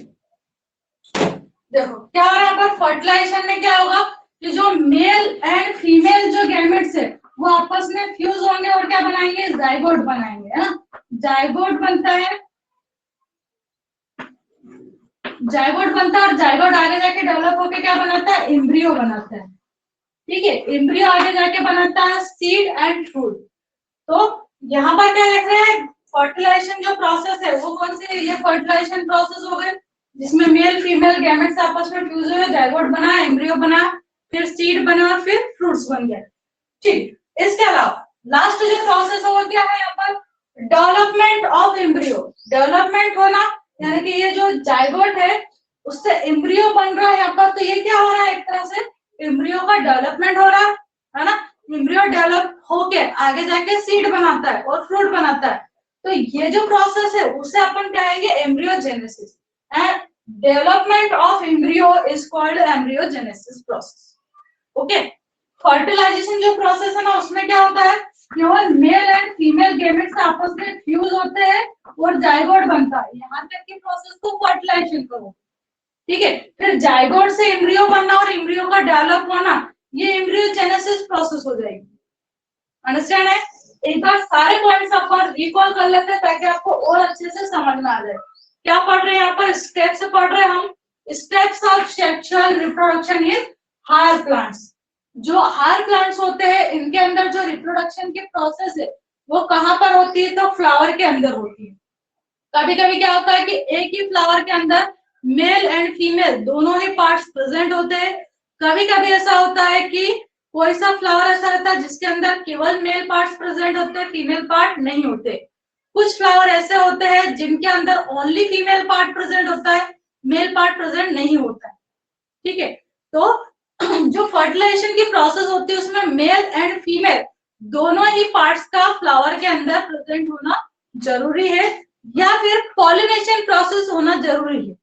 देखो क्या हो रहा है फर्टिलाइजेशन में, क्या होगा कि जो मेल एंड फीमेल जो गैमेट्स है वो आपस में फ्यूज होंगे और क्या बनाएंगे? जाइगोट बनाएंगे, है ना। जाइगोट बनता है, जाइगोट बनता है और जाइगोट आगे जाके डेवलप होके क्या बनाता है? एम्ब्रियो बनाता है। ठीक है, एम्ब्रियो आगे जाके बनाता है सीड एंड फ्रूट। तो यहाँ पर क्या देख रहे हैं? फर्टिलाइजेशन जो प्रोसेस है वो कौन सी? ये फर्टिलाइजेशन प्रोसेस हो गए जिसमें मेल फीमेल गैमेट्स आपस में फ्यूज हुए, जाइगोट बना, एम्ब्रियो बना, फिर सीड बना और फिर फ्रूट्स बन गए। ठीक, इसके अलावा लास्ट जो प्रोसेस है वो क्या है यहाँ पर? Development of embryo. डेवलपमेंट होना यानी कि ये जो जाइगोट है उससे एम्ब्रियो बन रहा है यहाँ पर। तो ये क्या हो रहा है? एक तरह से एम्ब्रियो का डेवलपमेंट हो रहा है ना। एम्ब्रियो डेवलप होके आगे जाके सीड बनाता है और फ्रूट बनाता है। तो ये जो प्रोसेस है उसे अपन कहेंगे embryogenesis. And development of embryo is called embryogenesis process. Okay, fertilization जो प्रोसेस है ना उसमें क्या होता है? केवल मेल एंड फीमेल गैमेट्स आपस में फ्यूज होते हैं और जाइगोट बनता है। यहाँ तक की प्रोसेस को फर्टिलाइजेशन करो। ठीक है, फिर जाइगोट से एम्ब्रियो बनना और एम्ब्रियो का डेवलप होना, ये एम्ब्रियोजेनेसिस प्रोसेस हो जाएगी। अंडरस्टैंड है? एक बार सारे पॉइंट्स अपन रिकॉल कर लेते हैं ताकि आपको और अच्छे से समझ में आ जाए। क्या पढ़ रहे हैं यहाँ पर? स्टेप्स पढ़ रहे हैं हम, steps of sexual reproduction in higher plants. जो हायर प्लांट्स होते हैं इनके अंदर जो रिप्रोडक्शन की प्रोसेस है वो कहाँ पर होती है? तो फ्लावर के अंदर होती है। कभी कभी क्या होता है कि एक ही फ्लावर के अंदर मेल एंड फीमेल दोनों ही पार्ट्स प्रेजेंट होते हैं। कभी कभी ऐसा होता है कि कोई सा फ्लावर ऐसा रहता है जिसके अंदर केवल मेल पार्ट्स प्रेजेंट होते हैं, फीमेल पार्ट नहीं होते। कुछ फ्लावर ऐसे होते हैं जिनके अंदर ओनली फीमेल पार्ट प्रेजेंट होता है, मेल पार्ट प्रेजेंट नहीं होता है। ठीक है, तो जो फर्टिलाइजेशन की प्रोसेस होती है उसमें मेल एंड फीमेल दोनों ही पार्ट्स का फ्लावर के अंदर प्रेजेंट होना जरूरी है, या फिर पॉलिनेशन प्रोसेस होना जरूरी है।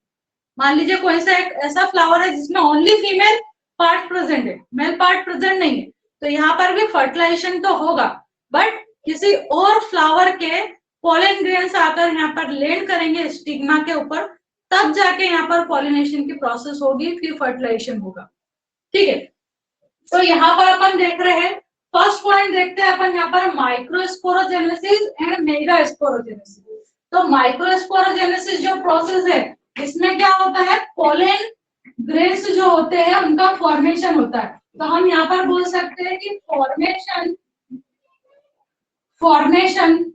मान लीजिए कोई सा एक ऐसा फ्लावर है जिसमें ओनली फीमेल पार्ट प्रेजेंट है, मेल पार्ट प्रेजेंट नहीं है, तो यहाँ पर भी फर्टिलाइजेशन तो होगा, बट किसी और फ्लावर के पॉलन ग्रेन्स आकर यहाँ पर लैंड करेंगे स्टिग्मा के ऊपर, तब जाके यहाँ पर पॉलिनेशन की प्रोसेस होगी, फिर फर्टिलाइजेशन होगा। ठीक है, तो यहाँ पर अपन देख रहे हैं, फर्स्ट पॉइंट देखते हैं अपन यहाँ पर माइक्रोस्पोरोजेनेसिस एंड मेगास्पोरोजेनेसिस। तो माइक्रोस्पोरोजेनेसिस जो प्रोसेस है इसमें क्या होता है, पोलन ग्रेन्स जो होते हैं उनका फॉर्मेशन होता है। तो हम यहाँ पर बोल सकते हैं कि फॉर्मेशन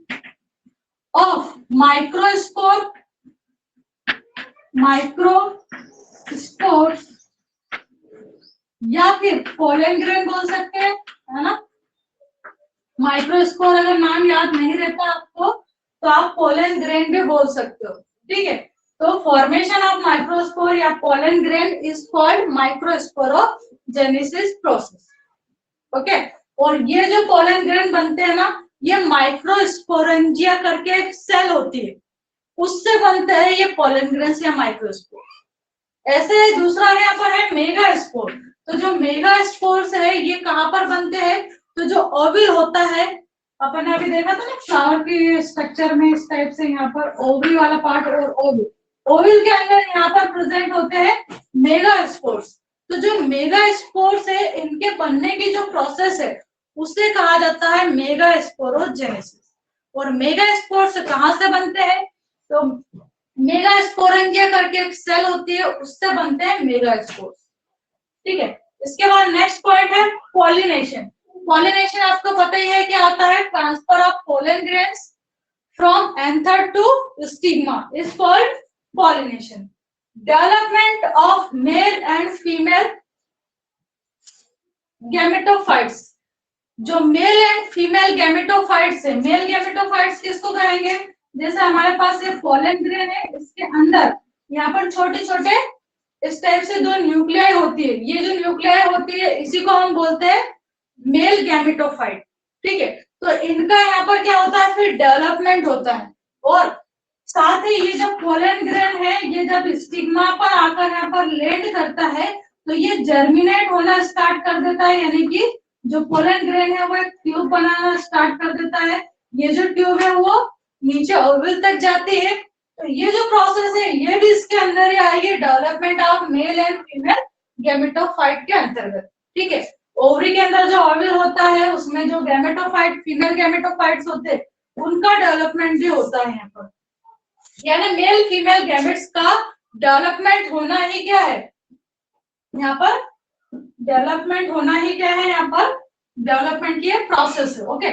ऑफ माइक्रोस्पोर्स या फिर पोलन ग्रेन बोल सकते हैं, है ना। माइक्रोस्पोर अगर नाम याद नहीं रहता आपको तो आप पोलन ग्रेन भी बोल सकते हो। ठीक है, तो फॉर्मेशन ऑफ माइक्रोस्पोर या pollen grain is called microsporogenesis process. Okay, और ये जो पोलन ग्रेन बनते हैं ना, ये माइक्रोस्पोरेंजिया करके एक सेल होती है, उससे बनते हैं ये पोलन ग्रेन्स या माइक्रोस्पोर। ऐसे दूसरा है यहाँ पर है मेगास्पोर। तो जो मेगास्पोर्स है ये कहाँ पर बनते हैं, तो जो ओविल होता है, अपन ने अभी देखा था ना फ्लावर की स्ट्रक्चर में इस टाइप से, यहाँ पर ओविल वाला पार्ट और ओविल, ओविल के अंदर यहाँ पर प्रेजेंट होते हैं मेगास्पोर्स। तो जो मेगास्पोर्स है इनके बनने की जो प्रोसेस है उसे कहा जाता है मेगास्पोरोजेनेसिस। और मेगास्पोर्स कहाँ से बनते हैं, तो मेगास्पोरेंजिया करके एक सेल होती है उससे बनते हैं मेगास्पोर्स। ठीक है, इसके बाद नेक्स्ट पॉइंट है पॉलिनेशन। पॉलिनेशन आपको पता ही है क्या होता है, transfer of pollen grains from anther to stigma is called pollination. Development of male and female gametophytes. जो मेल एंड फीमेल गैमेटोफाइट्स है, मेल गैमेटोफाइट्स किसको कहेंगे, जैसे हमारे पास ये पोलन ग्रेन है, इसके अंदर यहाँ पर छोटे छोटे इस टाइप से दो न्यूक्लियाई होती है, ये जो न्यूक्लियाई होती है इसी को हम बोलते हैं मेल गैमेटोफाइट। ठीक है, तो इनका यहाँ पर क्या होता है, फिर डेवलपमेंट होता है, और साथ ही ये जो पोलन ग्रेन है ये जब स्टिग्मा पर आकर यहाँ पर लैंड करता है तो ये जर्मिनेट होना स्टार्ट कर देता है, यानी कि जो पोलन ग्रेन है वो एक ट्यूब बनाना स्टार्ट कर देता है। ये जो ट्यूब है वो नीचे ओवल तक जाती है, तो ये जो प्रोसेस है ये भी इसके अंदर ही आएगी, development of male and female gametophyte के अंतर्गत। ठीक है, ओवरी के अंदर जो ओवल होता है उसमें जो गैमेटोफाइट फीमेल गैमेटोफाइट्स होते हैं उनका डेवलपमेंट भी होता है यहाँ पर, यानी मेल फीमेल गैमेट्स का डेवलपमेंट होना ही क्या है, यहाँ पर डेवलपमेंट होना ही क्या है, यहाँ पर डेवलपमेंट की प्रोसेस है। ओके,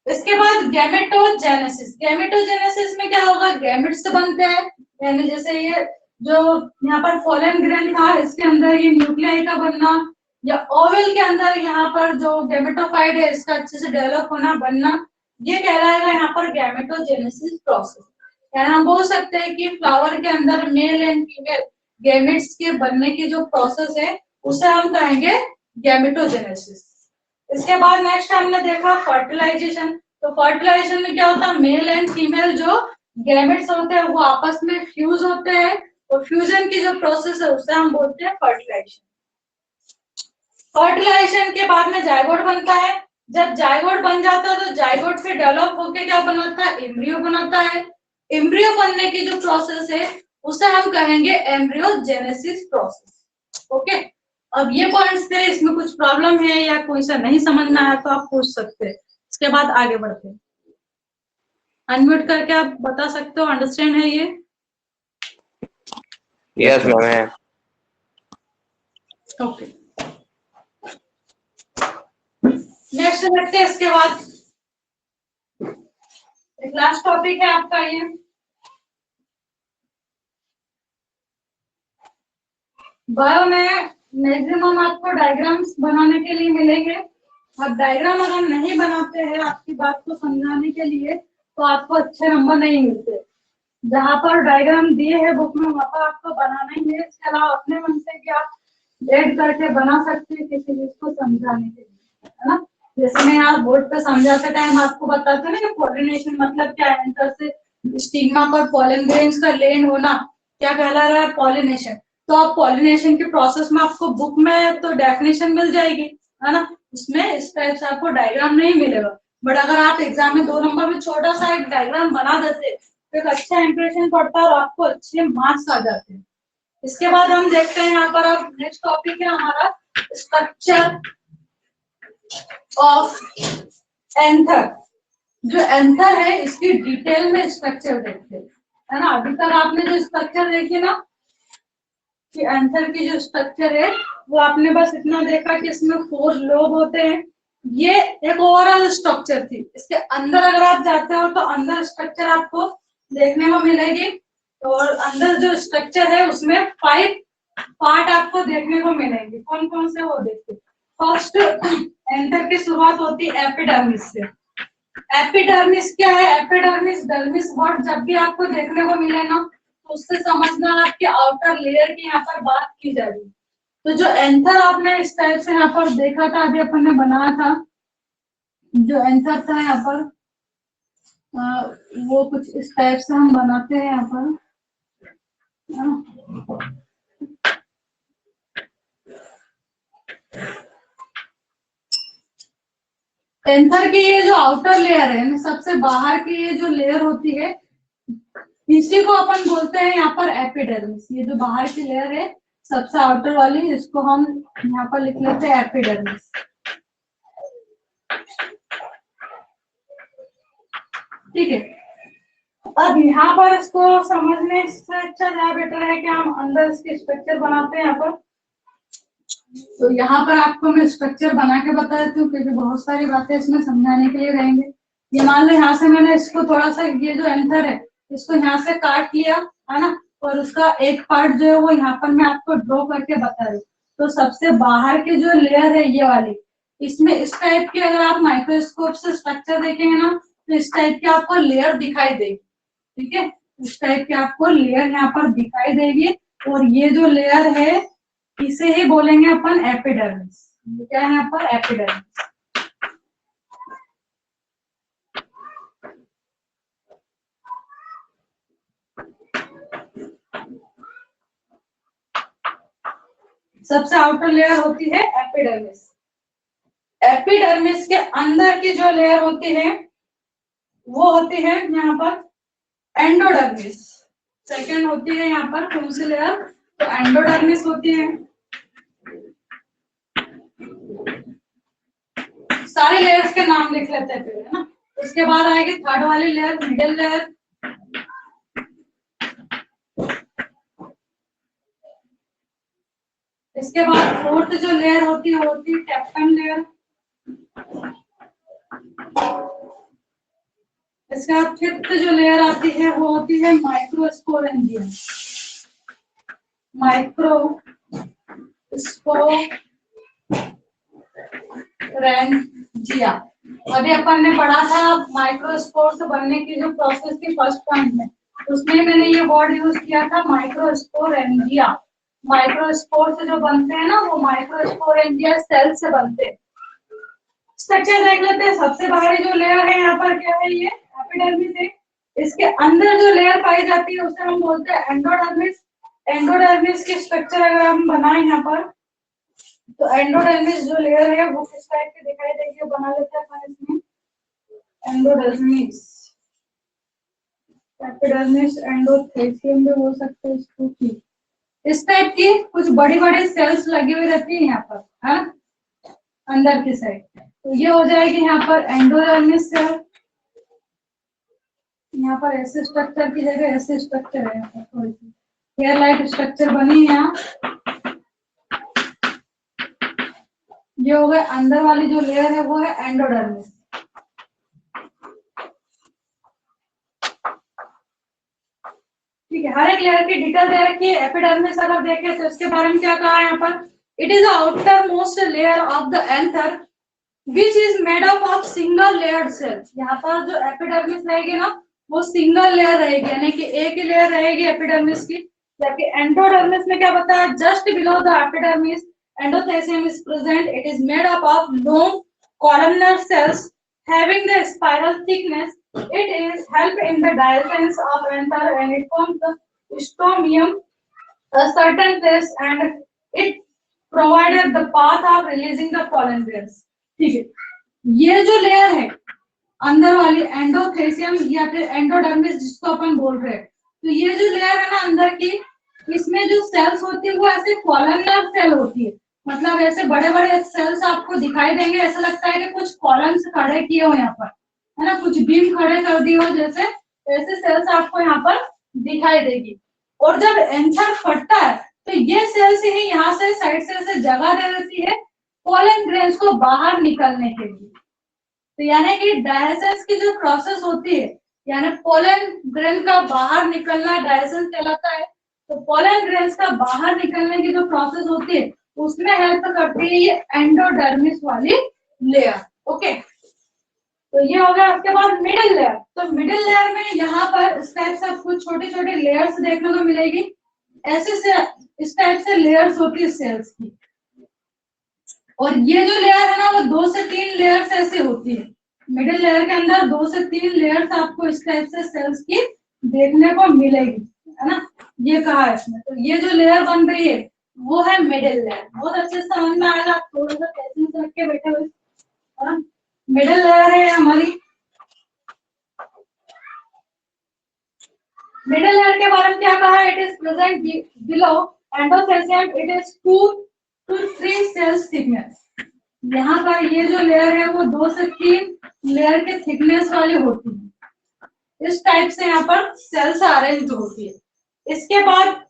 इसके बाद गैमेटोजेनेसिस। गैमेटोजेनेसिस में क्या होगा, गैमेट्स बनते हैं, यानी जैसे ये जो यहाँ पर पोलन ग्रेन था इसके अंदर ये न्यूक्लियाई का बनना, या ओवल के अंदर यहाँ पर जो गैमेटोफाइट है इसका अच्छे से डेवलप होना बनना, ये कहलाएगा यहाँ पर गैमेटोजेनेसिस प्रोसेस। यानी हम बोल सकते हैं कि फ्लावर के अंदर मेल एंड फीमेल गैमेट्स के बनने की जो प्रोसेस है उसे हम कहेंगे गैमेटोजेनेसिस। इसके बाद नेक्स्ट हमने देखा फर्टिलाइजेशन। तो फर्टिलाइजेशन में क्या होता है, मेल एंड फीमेल जो गैमेट्स होते हैं वो आपस में फ्यूज होते हैं, और फ्यूजन की जो प्रोसेस है उसे हम बोलते हैं फर्टिलाइजेशन। फर्टिलाइजेशन के बाद में जायगोट बनता है। जब जायगोट बन जाता है तो जायगोट से डेवलप होकर क्या बनाता है, एम्ब्रियो बनाता है। एम्ब्रियो बनने की जो प्रोसेस है उसे हम कहेंगे एम्ब्रियोजेनेसिस प्रोसेस। ओके, अब ये पॉइंट्स थे, इसमें कुछ प्रॉब्लम है या कोई सा नहीं समझना है तो आप पूछ सकते हैं, इसके बाद आगे बढ़ते हैं। अनम्यूट करके आप बता सकते हो, अंडरस्टैंड है ये? यस मैम है। ओके, नेक्स्ट देखते हैं। इसके बाद एक लास्ट टॉपिक है आपका ये बायो में मैक्सिमम आपको डायग्राम्स बनाने के लिए मिलेंगे। अब डायग्राम अगर नहीं बनाते हैं आपकी बात को समझाने के लिए तो आपको अच्छे नंबर नहीं मिलते। जहाँ पर डायग्राम दिए है बुक में वहाँ पर आपको बनाना ही है। इसके अलावा अपने मन से भी आप ऐड करके बना सकते हैं किसी चीज को समझाने के लिए, है ना। जैसे मैं यहाँ बोर्ड पे समझाते टाइम आपको बताते हैं ना कि पॉलिनेशन मतलब क्या है, एंथर से स्टिग्मा पर पॉलन ग्रेन्स का लैंड होना क्या कहला रहा है, पॉलिनेशन। तो आप पॉलिनेशन के प्रोसेस में आपको बुक में तो डेफिनेशन मिल जाएगी, है ना, उसमें इस टाइप से आपको डायग्राम नहीं मिलेगा। बट अगर आप एग्जाम में 2 नंबर में छोटा सा एक डायग्राम बना देते तो एक अच्छा इंप्रेशन पड़ता है और आपको अच्छे मार्क्स आ जाते हैं। इसके बाद हम देखते हैं यहाँ पर अब नेक्स्ट टॉपिक है हमारा स्ट्रक्चर ऑफ एंथर। जो एंथर है इसकी डिटेल में स्ट्रक्चर देखते हैं, है ना। अभी तक आपने जो स्ट्रक्चर देखी ना कि एंथर की जो स्ट्रक्चर है वो आपने बस इतना देखा कि इसमें 4 लोब होते हैं। ये एक ओवरऑल स्ट्रक्चर थी। इसके अंदर अगर आप जाते हो तो अंदर स्ट्रक्चर आपको देखने को मिलेगी। और अंदर जो स्ट्रक्चर है उसमें 5 पार्ट आपको देखने को मिलेंगे। कौन कौन से वो देखते। फर्स्ट एंथर की शुरुआत होती है एपिडर्मिस से। एपिडर्मिस क्या है, एपिडर्मिस डर्मिस वर्ड जब भी आपको देखने को मिले ना तो उससे समझना आपके आउटर लेयर की यहाँ पर बात की जा रही है। तो जो एंथर आपने इस टाइप से यहाँ पर देखा था, अभी अपन ने बनाया था जो एंथर था यहाँ पर वो कुछ इस टाइप से हम बनाते हैं यहाँ पर। एंथर की ये जो आउटर लेयर है, सबसे बाहर की ये जो लेयर होती है इसी को अपन बोलते हैं यहाँ पर एपिडर्मिस। ये जो बाहर की लेयर है सबसे आउटर वाली, इसको हम यहाँ पर लिख लेते हैं एपिडर्मिस। ठीक है। अब यहाँ पर इसको समझने से अच्छा क्या बेटर है कि हम अंदर इसके स्ट्रक्चर बनाते हैं यहाँ पर। तो यहाँ पर आपको मैं स्ट्रक्चर बना के बता देती हूँ क्योंकि बहुत सारी बातें इसमें समझाने के लिए रहेंगे। ये मान लो यहाँ से मैंने इसको थोड़ा सा ये जो एंथर है इसको यहाँ से काट लिया, है ना, और उसका एक पार्ट जो है वो यहाँ पर मैं आपको ड्रॉ करके बता रही हूँ। तो सबसे बाहर की जो लेयर है ये वाली, इसमें इस टाइप की अगर आप माइक्रोस्कोप से स्ट्रक्चर देखेंगे ना तो इस टाइप की आपको लेयर दिखाई देगी। ठीक है, इस टाइप की आपको लेयर यहाँ पर दिखाई देगी। और ये जो लेयर है इसे ही बोलेंगे अपन एपिडर्मिस। क्या है यहाँ पर एपिडर्मिस। सबसे आउटर लेयर होती है एपिडर्मिस। एपिडर्मिस के अंदर की जो लेयर होती है वो होती है यहाँ पर एंडोडर्मिस। सेकंड होती है यहाँ पर कौन सी लेयर, तो एंडोडर्मिस होती है। सारे लेयर्स के नाम लिख लेते हैं फिर, है ना। उसके बाद आएगी थर्ड वाली लेयर, मिडिल लेयर। इसके बाद फोर्थ जो लेयर होती है वो होती है टेप्टम लेयर। इसके बाद फिफ्थ जो लेयर आती है वो होती है माइक्रोस्पोरेंजियम। माइक्रोस्पोरेंजिया अभी अपन ने पढ़ा था माइक्रोस्पोर से बनने की जो प्रोसेस थी फर्स्ट पॉइंट में, उसमें मैंने ये वर्ड यूज किया था माइक्रोस्पोरेंजिया। माइक्रोस्पोर से जो बनते हैं ना वो माइक्रोस्पोरेंजिया सेल से बनते हैं। स्ट्रक्चर देख लेते हैं। सबसे बाहरी जो लेयर है यहाँ पर क्या है, ये एपिडर्मिस है। इसके अंदर जो लेयर पाई जाती है उसे हम बोलते हैं एंडोडर्मिस। एंडोडर्मिस की स्ट्रक्चर अगर हम बनाएं यहाँ पर तो एंडोडर्मिस जो लेयर है वो किस टाइप की दिखाई देगी, बना लेते हैं अपन इसमें एंडोडर्मिस। एपिडर्मिस एंडोथेलियम भी हो सकता है इसको की। इस टाइप की कुछ बड़ी बड़ी सेल्स लगी हुई रहती है यहाँ पर, है ना, अंदर की साइड। तो ये हो जाएगी यहाँ पर एंडोडर्मिस सेल। यहाँ पर ऐसे स्ट्रक्चर की जगह ऐसे स्ट्रक्चर है, यहाँ पर थोड़ी सी हेयर लाइट स्ट्रक्चर बनी है यहाँ। ये हो गए अंदर वाली जो लेयर है वो है एंडोडर्मिस। ठीक है, हर एक लेयर की डिटेल दे रखी है। एपिडर्मिस अगर देखें तो इसके बारे में क्या कहा है यहाँ पर, it is the outermost layer of the anther which is made up of single layered cells. यहाँ पर जो एपिडर्मिस रहेगी ना वो सिंगल लेयर रहेगी, यानी कि एक ही लेयर रहेगी एपिडर्मिस की। जबकि एंडोडर्मिस में क्या बताया, just below the epidermis endothelium is present, it is made up of long columnar cells having the spiral thickness. It is help in the diaphragms of anther and it forms the stomium a certain place and it provided the path of releasing the pollen grains. ठीक है, ये जो layer है अंदर वाली endothelium या फिर endodermis जिसको अपन बोल रहे हैं, तो ये जो लेयर है ना अंदर की, इसमें जो सेल्स होती है वो ऐसे कॉलमनर सेल होती है। मतलब ऐसे बड़े बड़े सेल्स आपको दिखाई देंगे, ऐसा लगता है कि कुछ कॉलम्स खड़े किए हो यहाँ पर, है ना, कुछ बीम खड़े कर दिए हो जैसे, ऐसे सेल्स आपको यहाँ पर दिखाई देगी। और जब एंथर फटता है तो ये सेल्स ही यहाँ से साइड से ऐसे जगह दे देती है पोलन ग्रेन्स को बाहर निकलने के लिए। तो यानी कि डायसेंस की जो प्रोसेस होती है, यानी पोलन ग्रेन का बाहर निकलना डायसेंस कहलाता है। तो पोलन ग्रेन्स का बाहर निकलने की जो प्रोसेस होती है उसमें हेल्प करती है ये एंडोडर्मिस वाली लेयर। ओके, तो ये हो गया। उसके बाद मिडिल लेयर। तो मिडिल लेयर में यहाँ पर इस टाइप से कुछ छोटे छोटे लेयर्स देखने को मिलेगी। ऐसे से इस टाइप से लेयर्स होती है सेल्स की, और ये जो लेयर है ना वो 2 से 3 लेयर्स ऐसे होती है। मिडिल लेयर के अंदर 2 से 3 लेयर्स आपको इस टाइप से सेल्स की देखने को मिलेगी, है ना, ये कहा है इसमें। तो ये जो लेयर बन रही है वो है मिडिल लेयर। बहुत अच्छे से समझ में आएगा, थोड़ा सा पेशेंस रख के बैठे हुए, है ना। मिडिल लेयर है हमारी। मिडिल लेयर के बारे में क्या कहा है, it is present below endothelium, it is 2 to 3 cells thickness. यहाँ पर ये जो लेयर है वो 2 से 3 लेयर के थिकनेस वाली होती है। इस टाइप से यहाँ पर सेल्स अरेंज होती है। इसके बाद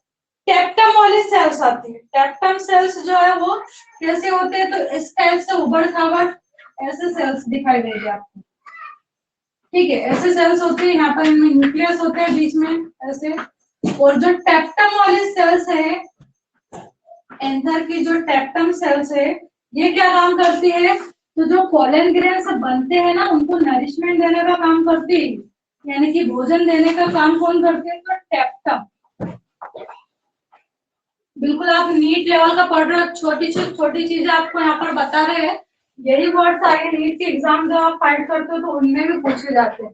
टेप्टम वाली सेल्स आती है। टेप्टम सेल्स जो है वो कैसे होते हैं, तो इस टाइप से उबड़ खाबड़ ऐसे सेल्स दिखाई देंगे आपको। ठीक है, ऐसे सेल्स होते हैं, यहाँ पर इनमें न्यूक्लियस होते हैं बीच में ऐसे। और जो टेप्टम वाली सेल्स है, एंथर की जो टेप्टम सेल्स है, ये क्या काम करती है, तो जो पोलन ग्रेन्स बनते हैं ना उनको नरिशमेंट देने का काम करती है, यानी कि भोजन देने का काम कौन करते हैं, तो टेप्टम। बिल्कुल आप नीट लेवल का पढ़ रहे हो, छोटी छोटी चीजें आपको यहाँ पर बता रहे हैं। यही वर्ड्स आगे नीट के एग्जाम जब आप फाइट करते हो तो उनमें भी पूछे जाते हैं।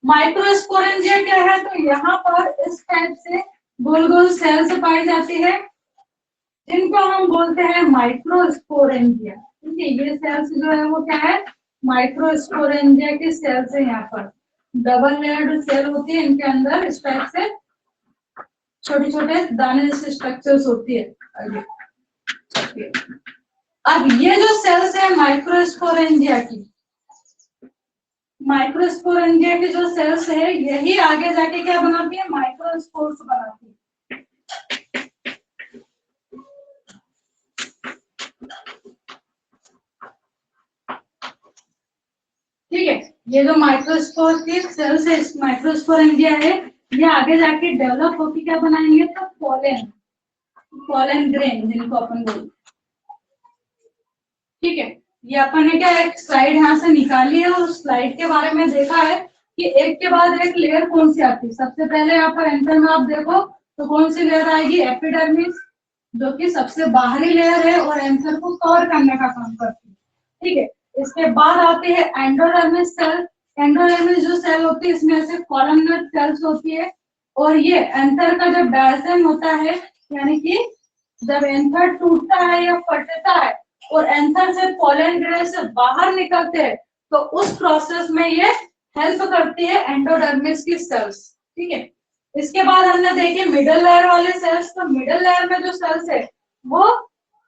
माइक्रोस्पोरेंजिया क्या है, तो यहाँ पर इस टाइप से गोल गोल सेल्स पाई जाती है जिनको हम बोलते हैं माइक्रोस्पोरेंजिया। ठीक है, ये सेल्स जो है वो क्या है, माइक्रोस्पोरेंजिया की सेल्स है। यहाँ पर डबल लेयर्ड सेल होती है, इनके अंदर इस टाइप से छोटे छोटे दाने जैसे स्ट्रक्चर्स होती है। अब ये जो सेल्स है माइक्रोस्पोरेंजिया की, माइक्रोस्पोरेंजिया की जो सेल्स है यही आगे जाके क्या बनाती है, माइक्रोस्पोर्स बनाती है। ठीक है, ये जो माइक्रोस्पोर की सेल्स है, माइक्रोस्पोरेंजिया है, ये आगे जाके डेवलप होकर क्या बनाएंगे, तो पोलन ग्रेन जिनको अपन बोलते हैं। ठीक है, ये अपन ने क्या एक स्लाइड यहाँ से निकाली है और उस स्लाइड के बारे में देखा है कि एक के बाद एक लेयर कौन सी आती है। सबसे पहले यहाँ पर एंथर में आप देखो तो कौन सी लेयर आएगी, एपिडर्मिस, जो कि सबसे बाहरी लेयर है और एंथर को कवर करने का काम करती है। ठीक है, इसके बाद आती है एंडोडर्मिस सेल। एंडोडर्मिस जो सेल होती है इसमें ऐसे कॉलमनर सेल्स होती है, और ये एंथर का जब डायसेम होता है, यानी कि जब एंथर टूटता है या फटता है और एंथर से पोलन ग्रेन्स बाहर निकलते हैं, तो उस प्रोसेस में ये हेल्प करती है एंडोडर्मिस की सेल्स। ठीक है, इसके बाद हमने देखे मिडिल लेयर वाले सेल्स। तो मिडिल लेयर में जो सेल्स है वो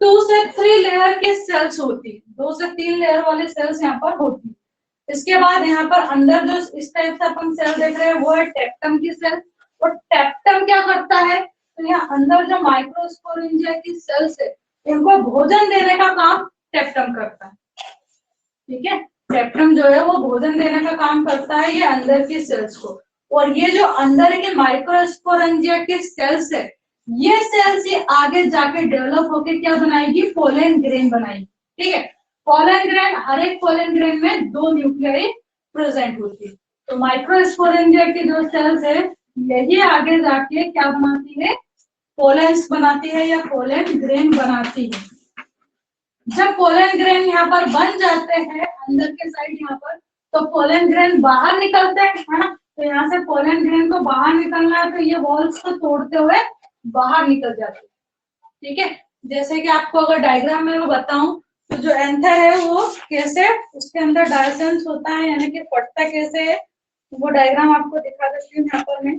2 से 3 लेयर के सेल्स होती है, 2 से 3 लेयर वाले सेल्स यहाँ पर होती है। इसके बाद यहाँ पर अंदर जो इस टाइप से अपन सेल देख रहे हैं वो है टेप्टम की सेल। और टेप्टम क्या करता है, तो यहाँ अंदर जो माइक्रोस्पोरेंजिया की सेल्स है इनको भोजन देने का काम टेप्टम करता है। ठीक है, टेप्टम जो है वो भोजन देने का काम करता है ये अंदर की सेल्स को। और ये जो अंदर के माइक्रोस्पोरेंजिया के सेल्स है, ये सेल्स ही आगे जाके डेवलप होके क्या बनाएगी, पोलन ग्रेन बनाएगी। ठीक है, पोलन ग्रेन, हर एक पोलन ग्रेन में 2 न्यूक्लियाई प्रेजेंट होती है। तो माइक्रोस्पोरेंजिया के जो सेल्स है यही आगे जाके क्या बनाती है, पोलेंस बनाती है या पोलन ग्रेन बनाती है। जब पोलन ग्रेन यहाँ पर बन जाते हैं अंदर के साइड यहाँ पर, तो पोलन ग्रेन बाहर निकलते हैं, है ना। तो यहाँ से पोलन ग्रेन को बाहर निकलना है, तो ये वॉल्स को तोड़ते हुए बाहर निकल जाते हैं। ठीक है, जैसे कि आपको अगर डायग्राम में मैं बताऊं, तो जो एंथर है वो कैसे उसके अंदर डायसेंस होता है, यानी कि फटता कैसे है, वो डायग्राम आपको दिखा देती हूँ यहाँ पर मैं।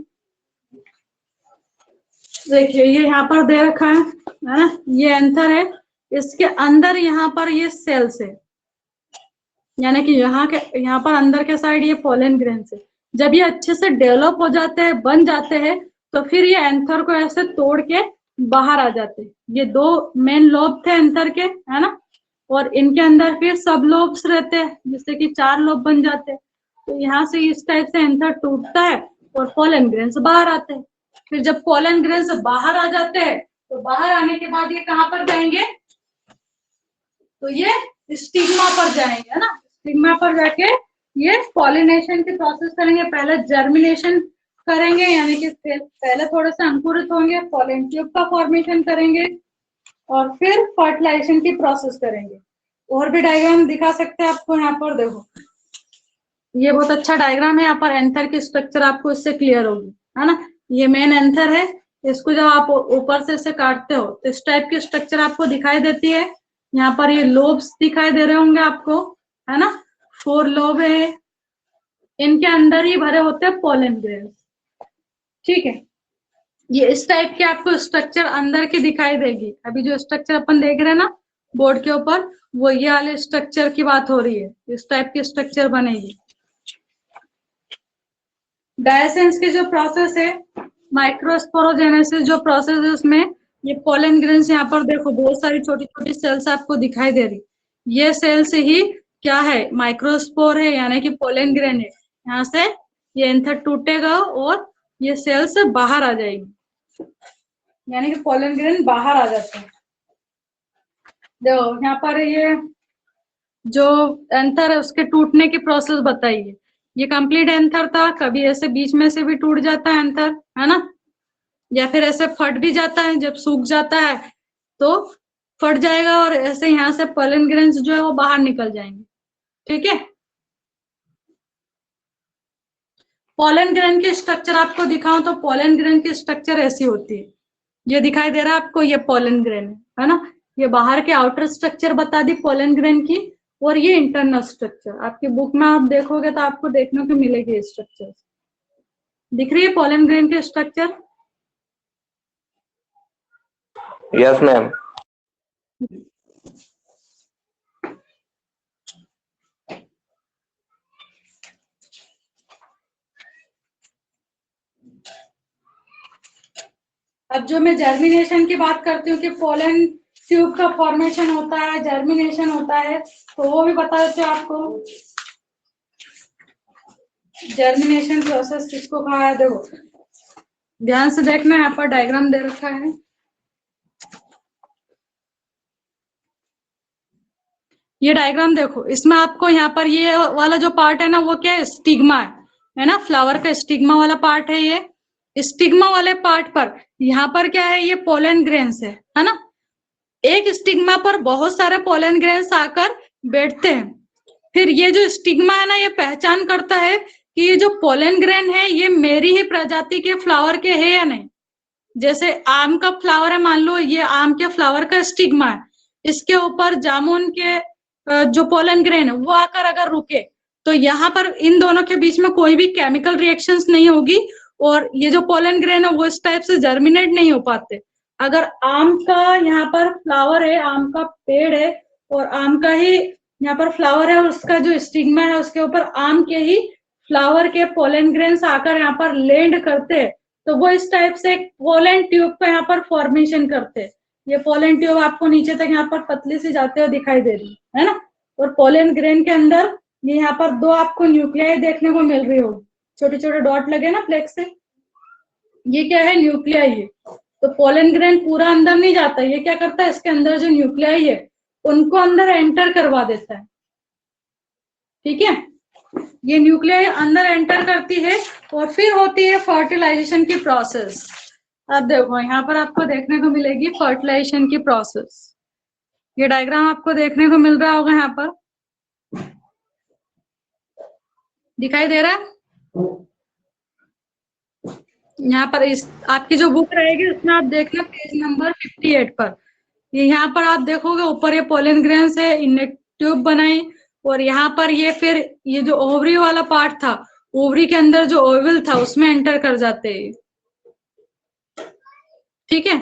देखिए ये यहाँ पर दे रखा है ना, ये एंथर है, इसके अंदर यहाँ पर ये सेल्स है, यानी कि यहाँ पर अंदर के साइड ये पोलन ग्रेन्स है। जब ये अच्छे से डेवलप हो जाते हैं, बन जाते हैं, तो फिर ये एंथर को ऐसे तोड़ के बाहर आ जाते हैं। ये 2 मेन लोब थे एंथर के, है ना, और इनके अंदर फिर सब लोब्स रहते हैं, जिससे कि 4 लोब बन जाते हैं। तो यहाँ से इस टाइप से एंथर टूटता है और पोलन ग्रेन्स बाहर आते हैं। फिर जब पोलन ग्रेन्स बाहर आ जाते हैं, तो बाहर आने के बाद ये कहाँ पर जाएंगे, तो ये स्टिग्मा पर जाएंगे, है ना। स्टिग्मा पर जाके ये पॉलिनेशन की प्रोसेस करेंगे। पहले जर्मिनेशन करेंगे, यानी कि पहले थोड़े से अंकुरित होंगे, पोलन ट्यूब का फॉर्मेशन करेंगे, और फिर फर्टिलाइजेशन की प्रोसेस करेंगे। और भी डायग्राम दिखा सकते हैं आपको, यहाँ पर देखो, ये बहुत अच्छा डायग्राम है। यहाँ पर एंथर की स्ट्रक्चर आपको इससे क्लियर होगी, है ना। ये मेन एंथर है, इसको जब आप ऊपर से इसे काटते हो तो इस टाइप की स्ट्रक्चर आपको दिखाई देती है। यहाँ पर ये लोब्स दिखाई दे रहे होंगे आपको, है ना, 4 लोब है, इनके अंदर ही भरे होते हैं पोलन ग्रेन्स। ठीक है, ये इस टाइप के आपको स्ट्रक्चर अंदर की दिखाई देगी। अभी जो स्ट्रक्चर अपन देख रहे हैं ना बोर्ड के ऊपर, वो ये वाले स्ट्रक्चर की बात हो रही है, इस टाइप की स्ट्रक्चर बनेगी। डायसेंस की जो प्रोसेस है, माइक्रोस्पोरोजेनेसिस जो प्रोसेस है, उसमें ये पोलन ग्रेन्स, यहाँ पर देखो बहुत सारी छोटी छोटी सेल्स आपको दिखाई दे रही। ये सेल्स ही क्या है, माइक्रोस्पोर है, यानी कि पोलन ग्रेन है। यहाँ से ये एंथर टूटेगा और ये सेल्स बाहर आ जाएगी, यानी कि पोलन ग्रेन बाहर आ जाते हैं। देखो यहाँ पर ये जो एंथर है उसके टूटने की प्रोसेस बताइए। ये कंप्लीट एंथर था, कभी ऐसे बीच में से भी टूट जाता है एंथर, है ना, या फिर ऐसे फट भी जाता है, जब सूख जाता है तो फट जाएगा, और ऐसे यहाँ से पोलन ग्रेन्स जो है वो बाहर निकल जाएंगे। ठीक है, पोलन ग्रेन की स्ट्रक्चर आपको दिखाऊं तो पोलन ग्रेन की स्ट्रक्चर ऐसी होती है। ये दिखाई दे रहा है आपको, ये पोलन ग्रेन है ना। ये बाहर के आउटर स्ट्रक्चर बता दी पोलन ग्रेन की, और ये इंटरनल स्ट्रक्चर आपकी बुक में आप देखोगे तो आपको देखने को मिलेगी स्ट्रक्चर। दिख रही है पोलन ग्रेन के स्ट्रक्चर? Yes ma'am. अब जो मैं जर्मिनेशन की बात करती हूँ कि पोलन ट्यूब का फॉर्मेशन होता है, जर्मिनेशन होता है, तो वो भी बता देते हैं आपको। जर्मिनेशन प्रोसेस किसको कहा है, देखो ध्यान से देखना, यहाँ पर डायग्राम दे रखा है। ये डायग्राम देखो, इसमें आपको यहाँ पर ये वाला जो पार्ट है ना, वो क्या है, स्टिग्मा है ना, फ्लावर का स्टिग्मा वाला पार्ट है। ये स्टिग्मा वाले पार्ट पर यहाँ पर क्या है, ये पोलन ग्रेन्स है ना। एक स्टिग्मा पर बहुत सारे पोलन ग्रेन्स आकर बैठते हैं। फिर ये जो स्टिग्मा है ना, ये पहचान करता है कि ये जो पोलन ग्रेन है ये मेरी ही प्रजाति के फ्लावर के है या नहीं। जैसे आम का फ्लावर है, मान लो ये आम के फ्लावर का स्टिग्मा है, इसके ऊपर जामुन के जो पोलन ग्रेन है वो आकर अगर रुके, तो यहाँ पर इन दोनों के बीच में कोई भी केमिकल रिएक्शंस नहीं होगी, और ये जो पोलन ग्रेन है वो इस टाइप से जर्मिनेट नहीं हो पाते। अगर आम का यहाँ पर फ्लावर है, आम का पेड़ है, और आम का ही यहाँ पर फ्लावर है, और उसका जो स्टिग्मा है उसके ऊपर आम के ही फ्लावर के पोलन ग्रेन्स आकर यहाँ पर लैंड करते हैं, तो वो इस टाइप से एक पोलन ट्यूब का यहाँ पर फॉर्मेशन करते हैं। ये पोलन ट्यूब आपको नीचे तक यहाँ पर पतली सी जाते हुए दिखाई दे रही है ना। और पोलन ग्रेन के अंदर ये यहाँ पर 2 आपको न्यूक्लियाई देखने को मिल रही होगी, छोटे छोटे डॉट लगे ना प्लेक्स से, ये क्या है, न्यूक्लियाई है। तो पोलन ग्रेन पूरा अंदर नहीं जाता, ये क्या करता है, इसके अंदर जो न्यूक्लियाई है उनको अंदर एंटर करवा देता है। ठीक है, ये न्यूक्लियाई अंदर एंटर करती है और फिर होती है फर्टिलाइजेशन की प्रोसेस। अब देखो यहाँ पर आपको देखने को मिलेगी फर्टिलाइजेशन की प्रोसेस। ये डायग्राम आपको देखने को मिल रहा होगा, यहाँ पर दिखाई दे रहा है। यहाँ पर इस आपकी जो बुक रहेगी उसमें आप देखना पेज नंबर 58 पर, ये यहाँ पर आप देखोगे ऊपर ये पोलन ग्रेन से इनलेट ट्यूब बनाई, और यहाँ पर ये फिर ये जो ओवरी वाला पार्ट था, ओवरी के अंदर जो ओवल था उसमें एंटर कर जाते हैं। ठीक है,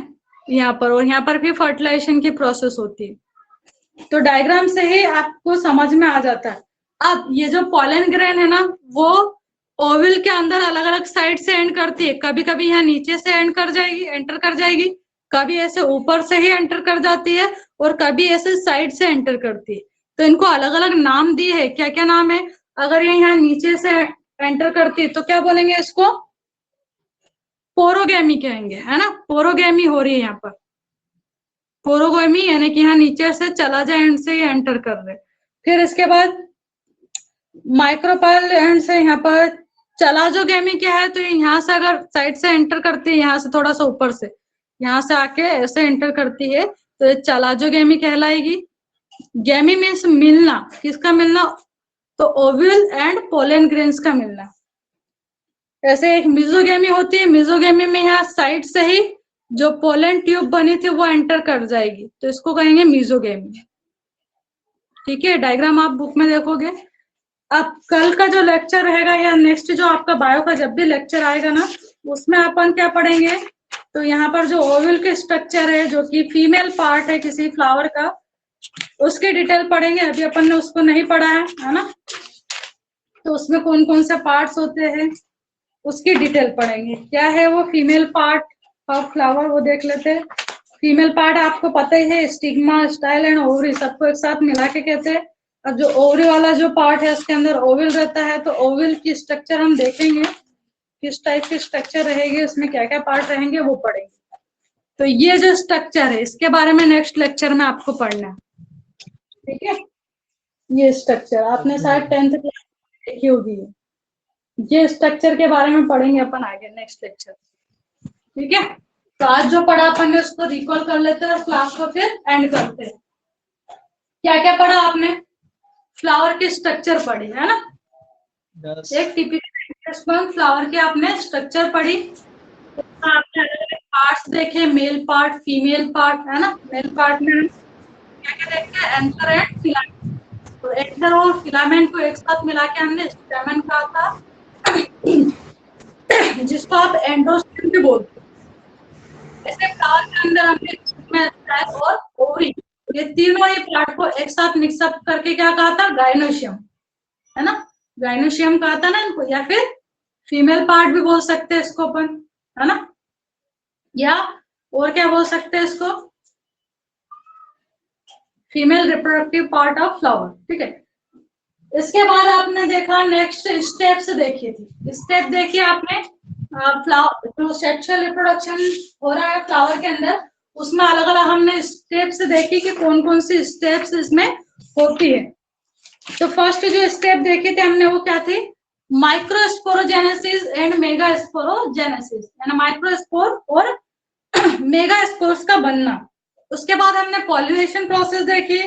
यहाँ पर, और यहाँ पर भी फर्टिलाइजेशन की प्रोसेस होती है। तो डायग्राम से ही आपको समझ में आ जाता है। अब ये जो पोलन ग्रेन है ना, वो ओवल के अंदर अलग अलग साइड से एंड करती है। कभी कभी यहाँ नीचे से एंटर कर जाएगी, कभी ऐसे ऊपर से ही एंटर कर जाती है, और कभी ऐसे साइड से एंटर करती है। तो इनको अलग अलग नाम दिए है। क्या क्या नाम है? अगर ये यहाँ नीचे से एंटर करती है तो क्या बोलेंगे इसको? पोरोगेमी कहेंगे, है ना। पोरोगेमी हो रही है यहाँ पर, पोरोगेमी यानी कि यहाँ नीचे से चला जाए एंड से एंटर कर रहे। फिर इसके बाद माइक्रोपाइल एंड से यहाँ पर चलाजोगेमी क्या है, तो यहाँ से अगर साइड से एंटर करती है, यहाँ से थोड़ा सा ऊपर से यहाँ से आके ऐसे एंटर करती है, तो ये चलाजोगेमी कहलाएगी। गेमी मीन्स मिलना, किसका मिलना? तो ओव्यूल एंड पोलन ग्रेन्स का मिलना। ऐसे एक मिजोगेमी होती है, मिजोगेमी में यहाँ साइड से ही जो पोलन ट्यूब बनी थी वो एंटर कर जाएगी, तो इसको कहेंगे मिजोगेमी। ठीक है, डायग्राम आप बुक में देखोगे। अब कल का जो लेक्चर रहेगा या नेक्स्ट जो आपका बायो का जब भी लेक्चर आएगा ना, उसमें अपन क्या पढ़ेंगे, तो यहाँ पर जो ओवल के स्ट्रक्चर है, जो कि फीमेल पार्ट है किसी फ्लावर का, उसकी डिटेल पढ़ेंगे। अभी अपन ने उसको नहीं पढ़ा है ना, तो उसमें कौन कौन से पार्ट्स होते हैं उसकी डिटेल पढ़ेंगे। क्या है वो फीमेल पार्ट ऑफ फ्लावर, वो देख लेते हैं। फीमेल पार्ट आपको पता ही है, स्टिग्मा, स्टाइल एंड ओवरी, सबको एक साथ मिला के कहते हैं। अब जो ओवरी वाला जो पार्ट है उसके अंदर ओवल रहता है, तो ओवल की स्ट्रक्चर हम देखेंगे, किस टाइप की स्ट्रक्चर रहेगी, उसमें क्या क्या पार्ट रहेंगे वो पढ़ेंगे। तो ये जो स्ट्रक्चर है इसके बारे में नेक्स्ट लेक्चर में आपको पढ़ना है। ठीक है, ये स्ट्रक्चर आपने शायद 10th क्लास में देखी होगी। ये स्ट्रक्चर के बारे में पढ़ेंगे अपन आगे नेक्स्ट लेक्चर। ठीक है, तो आज जो पढ़ा अपन ने उसको रिकॉल कर लेते हैं और क्लास को फिर एंड करते हैं। क्या क्या पढ़ा आपने? फ्लावर की स्ट्रक्चर पढ़ी है ना, एक टिपिकल फ्लावर के आपने स्ट्रक्चर पढ़ी। आपने अलग अलग पार्ट्स देखे, मेल पार्ट, फीमेल पार्ट, है ना। मेल पार्ट में क्या क्या देखते हैं? Anther and filament. तो एंथर और फिलामेंट को एक साथ मिला के हमने स्टेमन कहा था, जिसको आप एंडोस्टेम भी बोलते हैं। ऐसे फ्लावर के अंदर हमने स्टेम और ओवरी, ये तीनों ही पार्ट को एक साथ मिक्सअप करके क्या कहा था? गाइनोशियम, है ना। गाइनोशियम कहा था ना इनको, या फिर फीमेल पार्ट भी बोल सकते हैं इसको अपन, है ना, या और क्या बोल सकते हैं इसको? Female reproductive part of flower. ठीक है, इसके बाद आपने देखा नेक्स्ट स्टेप्स देखी थी। स्टेप देखिए आपने, फ्लावर जो सेक्सुअल रिप्रोडक्शन हो रहा है फ्लावर के अंदर, उसमें अलग अलग हमने स्टेप्स देखी कि कौन कौन सी स्टेप्स इसमें होती है। तो फर्स्ट जो स्टेप देखे थे हमने वो क्या थी? माइक्रोस्पोरोजेनेसिस एंड मेगास्पोरोजेनेसिस, यानी माइक्रोस्पोर और मेगास्पोर्स का बनना। उसके बाद हमने पॉलिनेशन प्रोसेस देखी,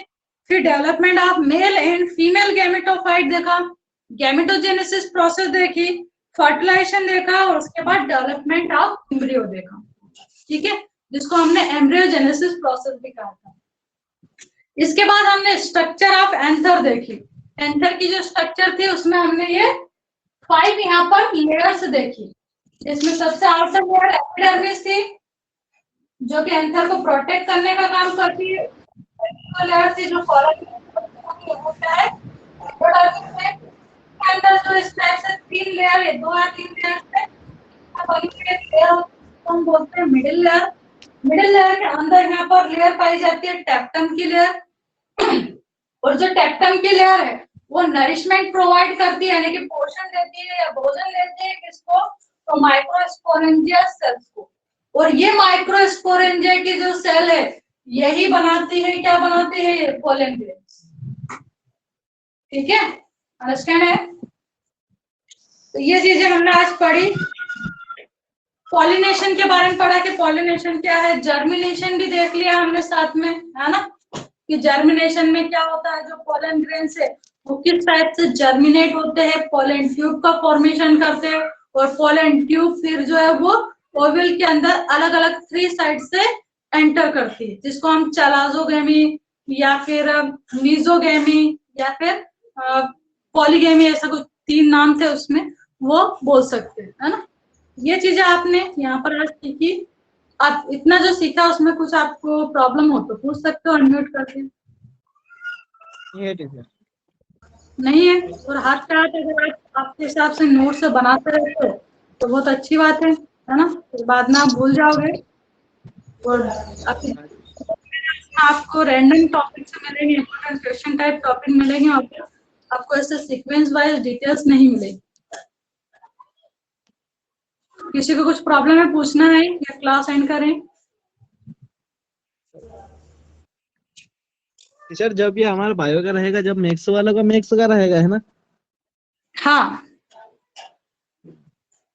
फिर development of male and female gametophyte देखा, गैमेटोजेनेसिस प्रोसेस देखी, फर्टिलाइजेशन देखा, और उसके बाद डेवलपमेंट ऑफ एम्ब्रियो देखा। ठीक है, जिसको हमने एम्ब्रियोजेनेसिस प्रोसेस भी कहा था। इसके बाद हमने स्ट्रक्चर ऑफ एंथर देखी। एंथर की जो स्ट्रक्चर थी उसमें हमने ये 5 यहाँ पर लेयर्स देखी, जिसमें सबसे आउटर लेयर एपिडर्मिस थी, जो कि एंथर को प्रोटेक्ट करने का काम करती है। लेयर थी जो कॉलम होता है, एपिडर्मिस में के अंदर जो स्ट्रैप से 3 लेयर है, 2 या 3 लेयर है, हम बोलते हैं मिडिल लेयर। मिडिल लेयर के अंदर यहाँ पर लेयर पाई जाती है टेप्टम की लेयर, और जो टेप्टम की लेयर है वो नरिशमेंट प्रोवाइड करती है, यानी कि पोषण देती है या भोजन देती है किसको, तो माइक्रोस्पोरेंजिया सेल्स को। और ये माइक्रोस्पोरेंजिया की जो सेल है यही बनाती है, क्या बनाती है, पोलन ग्रेन्स। ठीक है, अंडरस्टैंड है। तो ये चीजें हमने आज पढ़ी। पॉलिनेशन के बारे में पढ़ा कि पॉलिनेशन क्या है, जर्मिनेशन भी देख लिया हमने साथ में, है ना, कि जर्मिनेशन में क्या होता है, जो पोलन ग्रेन्स है वो किस टाइप से जर्मिनेट होते हैं, पोलन ट्यूब का फॉर्मेशन करते हैं, और पोलन ट्यूब फिर जो है वो ओवल के अंदर अलग अलग 3 साइड से एंटर करती है, जिसको हम चलाजोगेमी या फिर मीजोगेमी या फिर पॉलीगेमी, ऐसा कुछ 3 नाम थे उसमें, वो बोल सकते हैं, है ना। ये चीजें आपने यहाँ पर आज सीखी। आप इतना जो सीखा उसमें कुछ आपको प्रॉब्लम हो तो पूछ सकते हो अनम्यूट करके। ये टीचर नहीं है और हाथ पे हाथ अगर आप आपके हिसाब से नोट से बनाते रहते हो तो बहुत अच्छी बात है ना, फिर बाद में आप भूल जाओगे। और आपको रैंडम टॉपिक से मिलेंगे, इंपॉर्टेंट क्वेश्चन टाइप टॉपिक मिलेंगे, आपको ऐसे सीक्वेंस वाइज डिटेल्स नहीं मिलेगी। किसी को कुछ प्रॉब्लम है, पूछना है या क्लास एंड करें। टीचर जब ये हमारा बायो का रहेगा, जब मैथ्स वाला का मैथ्स का रहेगा, है ना। हाँ,